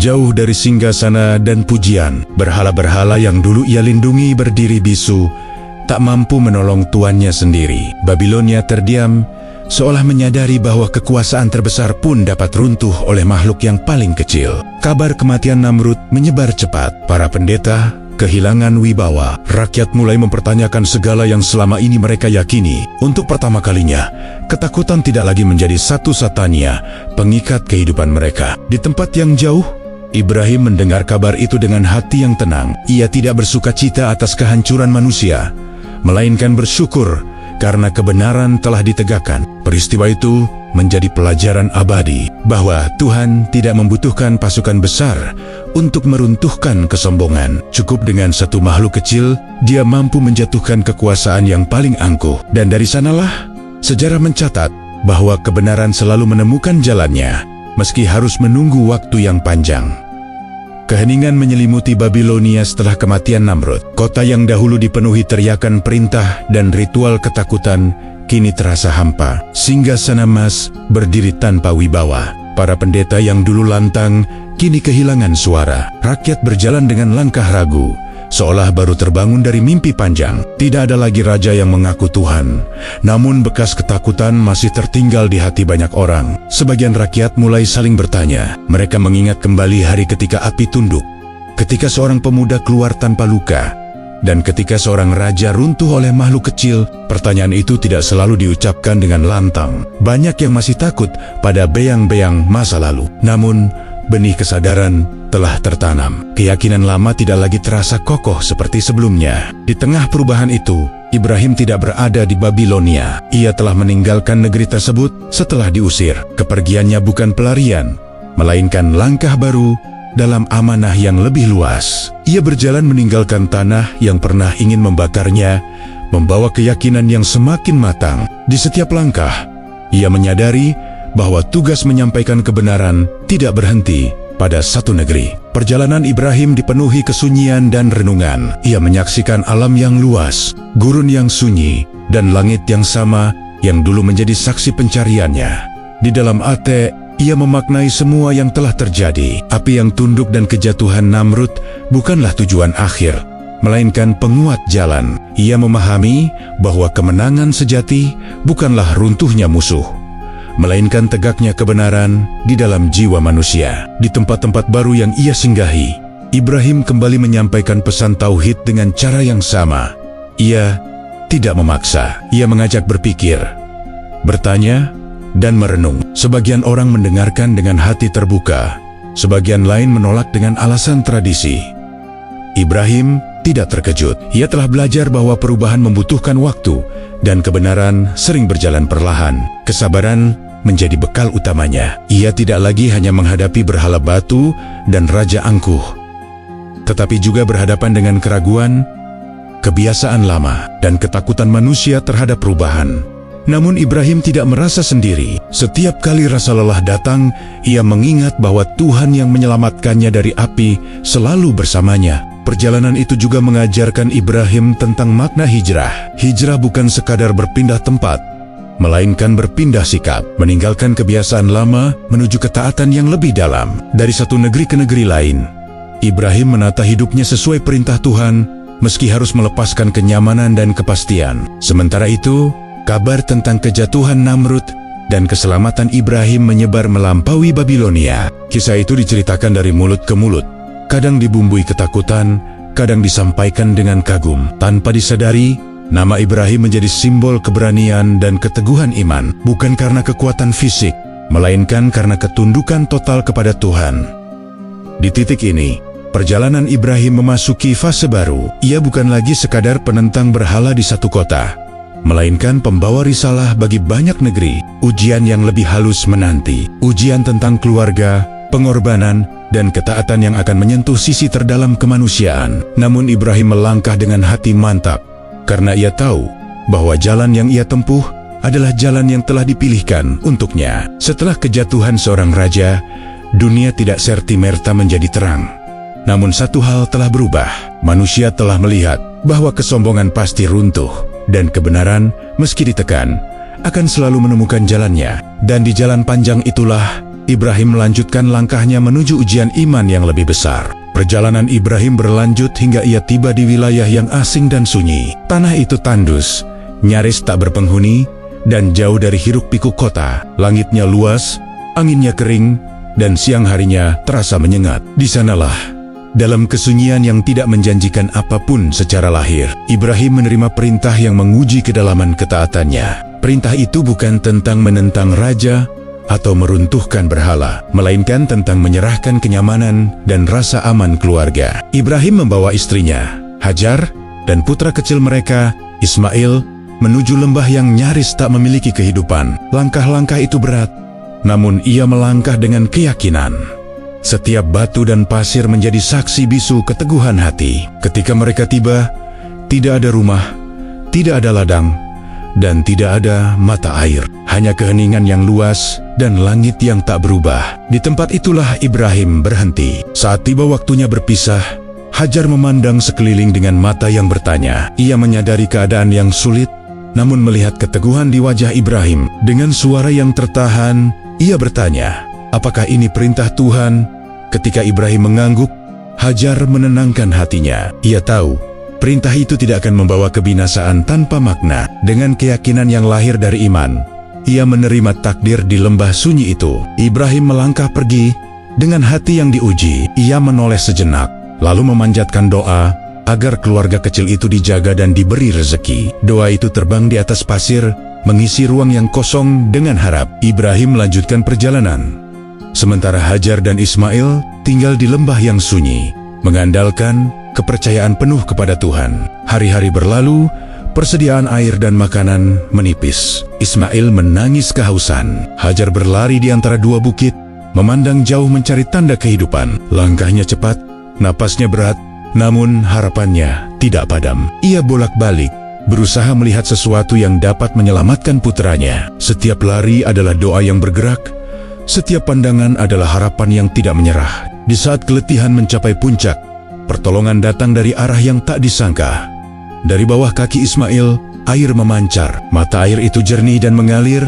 jauh dari singgasana dan pujian. Berhala-berhala yang dulu ia lindungi berdiri bisu, tak mampu menolong tuannya sendiri. Babilonia terdiam, seolah menyadari bahwa kekuasaan terbesar pun dapat runtuh oleh makhluk yang paling kecil. Kabar kematian Namrud menyebar cepat. Para pendeta kehilangan wibawa. Rakyat mulai mempertanyakan segala yang selama ini mereka yakini. Untuk pertama kalinya, ketakutan tidak lagi menjadi satu-satunya pengikat kehidupan mereka. Di tempat yang jauh, Ibrahim mendengar kabar itu dengan hati yang tenang. Ia tidak bersukacita atas kehancuran manusia, melainkan bersyukur karena kebenaran telah ditegakkan. Peristiwa itu menjadi pelajaran abadi bahwa Tuhan tidak membutuhkan pasukan besar untuk meruntuhkan kesombongan. Cukup dengan satu makhluk kecil, dia mampu menjatuhkan kekuasaan yang paling angkuh. Dan dari sanalah sejarah mencatat bahwa kebenaran selalu menemukan jalannya, meski harus menunggu waktu yang panjang. Keheningan menyelimuti Babilonia setelah kematian Namrud. Kota yang dahulu dipenuhi teriakan perintah dan ritual ketakutan kini terasa hampa. Singgasana emas berdiri tanpa wibawa. Para pendeta yang dulu lantang kini kehilangan suara. Rakyat berjalan dengan langkah ragu, seolah baru terbangun dari mimpi panjang. Tidak ada lagi raja yang mengaku Tuhan, namun bekas ketakutan masih tertinggal di hati banyak orang. Sebagian rakyat mulai saling bertanya. Mereka mengingat kembali hari ketika api tunduk, ketika seorang pemuda keluar tanpa luka, dan ketika seorang raja runtuh oleh makhluk kecil. Pertanyaan itu tidak selalu diucapkan dengan lantang. Banyak yang masih takut pada beyang-beyang masa lalu. Namun, benih kesadaran telah tertanam. Keyakinan lama tidak lagi terasa kokoh seperti sebelumnya. Di tengah perubahan itu, Ibrahim tidak berada di Babilonia. Ia telah meninggalkan negeri tersebut setelah diusir. Kepergiannya bukan pelarian, melainkan langkah baru dalam amanah yang lebih luas. Ia berjalan meninggalkan tanah yang pernah ingin membakarnya, membawa keyakinan yang semakin matang. Di setiap langkah, ia menyadari bahwa tugas menyampaikan kebenaran tidak berhenti pada satu negeri. Perjalanan Ibrahim dipenuhi kesunyian dan renungan. Ia menyaksikan alam yang luas, gurun yang sunyi, dan langit yang sama yang dulu menjadi saksi pencariannya. Di dalam hati, ia memaknai semua yang telah terjadi. Api yang tunduk dan kejatuhan Namrud bukanlah tujuan akhir, melainkan penguat jalan. Ia memahami bahwa kemenangan sejati bukanlah runtuhnya musuh, melainkan tegaknya kebenaran di dalam jiwa manusia. Di tempat-tempat baru yang ia singgahi, Ibrahim kembali menyampaikan pesan tauhid dengan cara yang sama. Ia tidak memaksa, ia mengajak berpikir, bertanya, dan merenung. Sebagian orang mendengarkan dengan hati terbuka, sebagian lain menolak dengan alasan tradisi. Ibrahim tidak terkejut. Ia telah belajar bahwa perubahan membutuhkan waktu, dan kebenaran sering berjalan perlahan. Kesabaran menjadi bekal utamanya. Ia tidak lagi hanya menghadapi berhala batu dan raja angkuh, tetapi juga berhadapan dengan keraguan, kebiasaan lama, dan ketakutan manusia terhadap perubahan. Namun Ibrahim tidak merasa sendiri. Setiap kali rasa lelah datang, ia mengingat bahwa Tuhan yang menyelamatkannya dari api selalu bersamanya. Perjalanan itu juga mengajarkan Ibrahim tentang makna hijrah. Hijrah bukan sekadar berpindah tempat, melainkan berpindah sikap, meninggalkan kebiasaan lama menuju ketaatan yang lebih dalam. Dari satu negeri ke negeri lain, Ibrahim menata hidupnya sesuai perintah Tuhan, meski harus melepaskan kenyamanan dan kepastian. Sementara itu, kabar tentang kejatuhan Namrud dan keselamatan Ibrahim menyebar melampaui Babilonia. Kisah itu diceritakan dari mulut ke mulut, kadang dibumbui ketakutan, kadang disampaikan dengan kagum. Tanpa disadari, nama Ibrahim menjadi simbol keberanian dan keteguhan iman, bukan karena kekuatan fisik, melainkan karena ketundukan total kepada Tuhan. Di titik ini, perjalanan Ibrahim memasuki fase baru. Ia bukan lagi sekadar penentang berhala di satu kota, melainkan pembawa risalah bagi banyak negeri. Ujian yang lebih halus menanti, ujian tentang keluarga, pengorbanan, dan ketaatan yang akan menyentuh sisi terdalam kemanusiaan. Namun Ibrahim melangkah dengan hati mantap, karena ia tahu bahwa jalan yang ia tempuh adalah jalan yang telah dipilihkan untuknya. Setelah kejatuhan seorang raja, dunia tidak serta-merta menjadi terang. Namun satu hal telah berubah. Manusia telah melihat bahwa kesombongan pasti runtuh, dan kebenaran, meski ditekan, akan selalu menemukan jalannya. Dan di jalan panjang itulah, Ibrahim melanjutkan langkahnya menuju ujian iman yang lebih besar. Perjalanan Ibrahim berlanjut hingga ia tiba di wilayah yang asing dan sunyi. Tanah itu tandus, nyaris tak berpenghuni, dan jauh dari hiruk-pikuk kota. Langitnya luas, anginnya kering, dan siang harinya terasa menyengat. Di sanalah, dalam kesunyian yang tidak menjanjikan apapun secara lahir, Ibrahim menerima perintah yang menguji kedalaman ketaatannya. Perintah itu bukan tentang menentang raja atau meruntuhkan berhala, melainkan tentang menyerahkan kenyamanan dan rasa aman keluarga. Ibrahim membawa istrinya, Hajar, dan putra kecil mereka, Ismail, menuju lembah yang nyaris tak memiliki kehidupan. Langkah-langkah itu berat, namun ia melangkah dengan keyakinan. Setiap batu dan pasir menjadi saksi bisu keteguhan hati. Ketika mereka tiba, tidak ada rumah, tidak ada ladang, dan tidak ada mata air. Hanya keheningan yang luas dan langit yang tak berubah. Di tempat itulah Ibrahim berhenti. Saat tiba waktunya berpisah, Hajar memandang sekeliling dengan mata yang bertanya. Ia menyadari keadaan yang sulit, namun melihat keteguhan di wajah Ibrahim. Dengan suara yang tertahan, ia bertanya, "Apakah ini perintah Tuhan?" Ketika Ibrahim mengangguk, Hajar menenangkan hatinya. Ia tahu, perintah itu tidak akan membawa kebinasaan tanpa makna. Dengan keyakinan yang lahir dari iman, ia menerima takdir di lembah sunyi itu. Ibrahim melangkah pergi dengan hati yang diuji. Ia menoleh sejenak, lalu memanjatkan doa agar keluarga kecil itu dijaga dan diberi rezeki. Doa itu terbang di atas pasir, mengisi ruang yang kosong dengan harap. Ibrahim melanjutkan perjalanan, sementara Hajar dan Ismail tinggal di lembah yang sunyi, mengandalkan kepercayaan penuh kepada Tuhan. Hari-hari berlalu, persediaan air dan makanan menipis. Ismail menangis kehausan. Hajar berlari di antara dua bukit, memandang jauh mencari tanda kehidupan. Langkahnya cepat, napasnya berat, namun harapannya tidak padam. Ia bolak-balik, berusaha melihat sesuatu yang dapat menyelamatkan putranya. Setiap lari adalah doa yang bergerak, setiap pandangan adalah harapan yang tidak menyerah. Di saat keletihan mencapai puncak, pertolongan datang dari arah yang tak disangka. Dari bawah kaki Ismail, air memancar. Mata air itu jernih dan mengalir,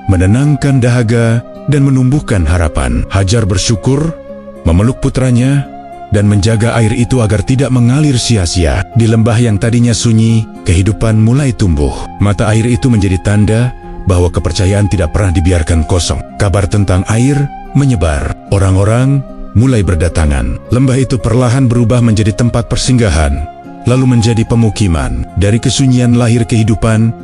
menenangkan dahaga dan menumbuhkan harapan. Hajar bersyukur, memeluk putranya, dan menjaga air itu agar tidak mengalir sia-sia. Di lembah yang tadinya sunyi, kehidupan mulai tumbuh. Mata air itu menjadi tanda bahwa kepercayaan tidak pernah dibiarkan kosong. Kabar tentang air menyebar. Orang-orang mulai berdatangan. Lembah itu perlahan berubah menjadi tempat persinggahan, lalu menjadi pemukiman. Dari kesunyian lahir kehidupan,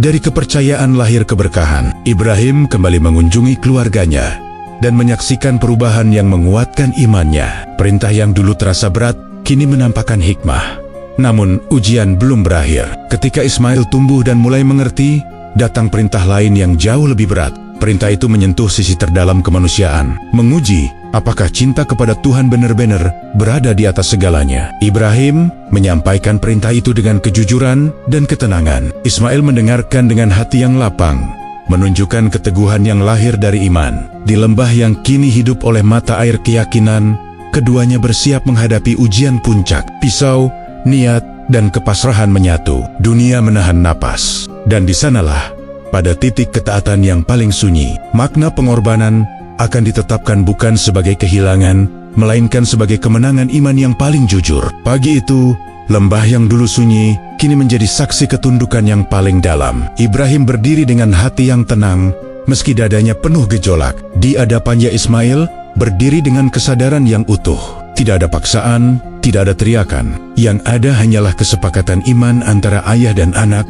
dari kepercayaan lahir keberkahan. Ibrahim kembali mengunjungi keluarganya dan menyaksikan perubahan yang menguatkan imannya. Perintah yang dulu terasa berat, kini menampakkan hikmah. Namun ujian belum berakhir. Ketika Ismail tumbuh dan mulai mengerti, datang perintah lain yang jauh lebih berat. Perintah itu menyentuh sisi terdalam kemanusiaan, menguji Apakah cinta kepada Tuhan benar-benar berada di atas segalanya? Ibrahim menyampaikan perintah itu dengan kejujuran dan ketenangan. Ismail mendengarkan dengan hati yang lapang, menunjukkan keteguhan yang lahir dari iman. Di lembah yang kini hidup oleh mata air keyakinan, keduanya bersiap menghadapi ujian puncak. Pisau, niat, dan kepasrahan menyatu. Dunia menahan napas. Dan di sanalah, pada titik ketaatan yang paling sunyi, makna pengorbanan akan ditetapkan bukan sebagai kehilangan, melainkan sebagai kemenangan iman yang paling jujur. Pagi itu, lembah yang dulu sunyi, kini menjadi saksi ketundukan yang paling dalam. Ibrahim berdiri dengan hati yang tenang, meski dadanya penuh gejolak. Di hadapannya Ismail, berdiri dengan kesadaran yang utuh. Tidak ada paksaan, tidak ada teriakan. Yang ada hanyalah kesepakatan iman antara ayah dan anak,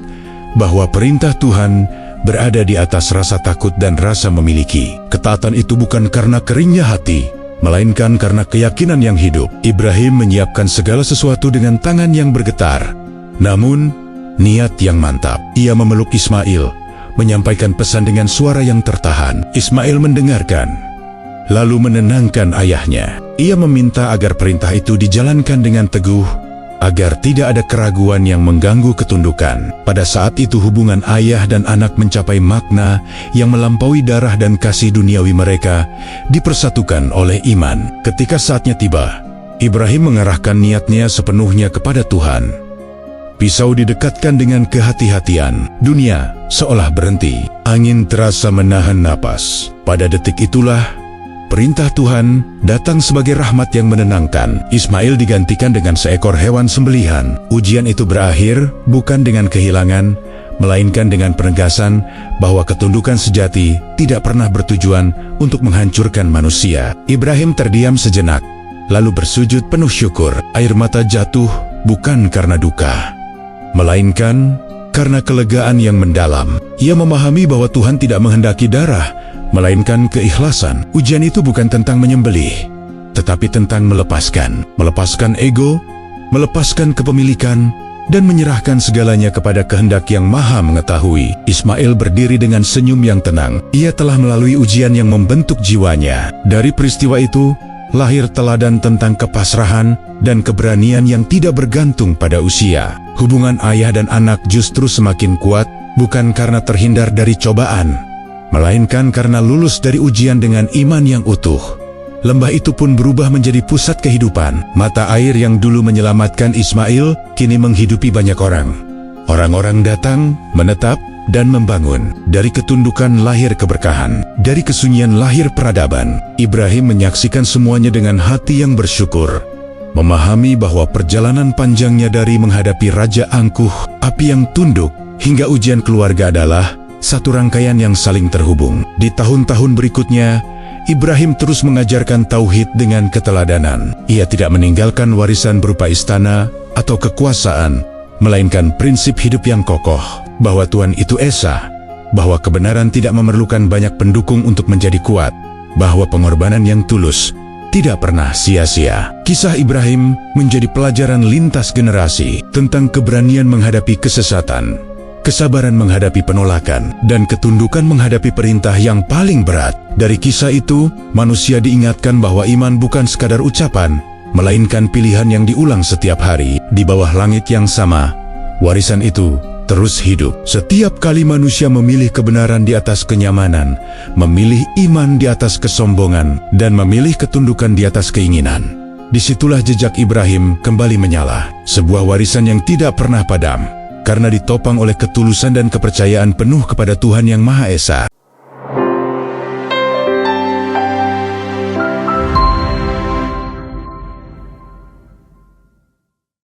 bahwa perintah Tuhan berada di atas rasa takut dan rasa memiliki. Ketaatan itu bukan karena keringnya hati, melainkan karena keyakinan yang hidup. Ibrahim menyiapkan segala sesuatu dengan tangan yang bergetar, namun niat yang mantap. Ia memeluk Ismail, menyampaikan pesan dengan suara yang tertahan. Ismail mendengarkan, lalu menenangkan ayahnya. Ia meminta agar perintah itu dijalankan dengan teguh, agar tidak ada keraguan yang mengganggu ketundukan. Pada saat itu hubungan ayah dan anak mencapai makna yang melampaui darah dan kasih duniawi mereka, dipersatukan oleh iman. Ketika saatnya tiba, Ibrahim mengarahkan niatnya sepenuhnya kepada Tuhan. Pisau didekatkan dengan kehati-hatian. Dunia seolah berhenti. Angin terasa menahan napas. Pada detik itulah, perintah Tuhan datang sebagai rahmat yang menenangkan. Ismail digantikan dengan seekor hewan sembelihan. Ujian itu berakhir bukan dengan kehilangan, melainkan dengan penegasan bahwa ketundukan sejati tidak pernah bertujuan untuk menghancurkan manusia. Ibrahim terdiam sejenak, lalu bersujud penuh syukur. Air mata jatuh bukan karena duka, melainkan karena kelegaan yang mendalam. Ia memahami bahwa Tuhan tidak menghendaki darah, melainkan keikhlasan. Ujian itu bukan tentang menyembelih, tetapi tentang melepaskan. Melepaskan ego, melepaskan kepemilikan, dan menyerahkan segalanya kepada kehendak yang maha mengetahui. Ismail berdiri dengan senyum yang tenang. Ia telah melalui ujian yang membentuk jiwanya. Dari peristiwa itu, lahir teladan tentang kepasrahan dan keberanian yang tidak bergantung pada usia. Hubungan ayah dan anak justru semakin kuat, bukan karena terhindar dari cobaan, melainkan karena lulus dari ujian dengan iman yang utuh. Lembah itu pun berubah menjadi pusat kehidupan. Mata air yang dulu menyelamatkan Ismail, kini menghidupi banyak orang. Orang-orang datang, menetap, dan membangun. Dari ketundukan lahir keberkahan, dari kesunyian lahir peradaban. Ibrahim menyaksikan semuanya dengan hati yang bersyukur, memahami bahwa perjalanan panjangnya dari menghadapi raja angkuh, api yang tunduk, hingga ujian keluarga adalah satu rangkaian yang saling terhubung. Di tahun-tahun berikutnya, Ibrahim terus mengajarkan tauhid dengan keteladanan. Ia tidak meninggalkan warisan berupa istana atau kekuasaan, melainkan prinsip hidup yang kokoh, bahwa Tuhan itu esa, bahwa kebenaran tidak memerlukan banyak pendukung untuk menjadi kuat, bahwa pengorbanan yang tulus tidak pernah sia-sia. Kisah Ibrahim menjadi pelajaran lintas generasi tentang keberanian menghadapi kesesatan, kesabaran menghadapi penolakan, dan ketundukan menghadapi perintah yang paling berat. Dari kisah itu, manusia diingatkan bahwa iman bukan sekadar ucapan, melainkan pilihan yang diulang setiap hari. Di bawah langit yang sama, warisan itu terus hidup. Setiap kali manusia memilih kebenaran di atas kenyamanan, memilih iman di atas kesombongan, dan memilih ketundukan di atas keinginan, disitulah jejak Ibrahim kembali menyala. Sebuah warisan yang tidak pernah padam, karena ditopang oleh ketulusan dan kepercayaan penuh kepada Tuhan yang Maha Esa.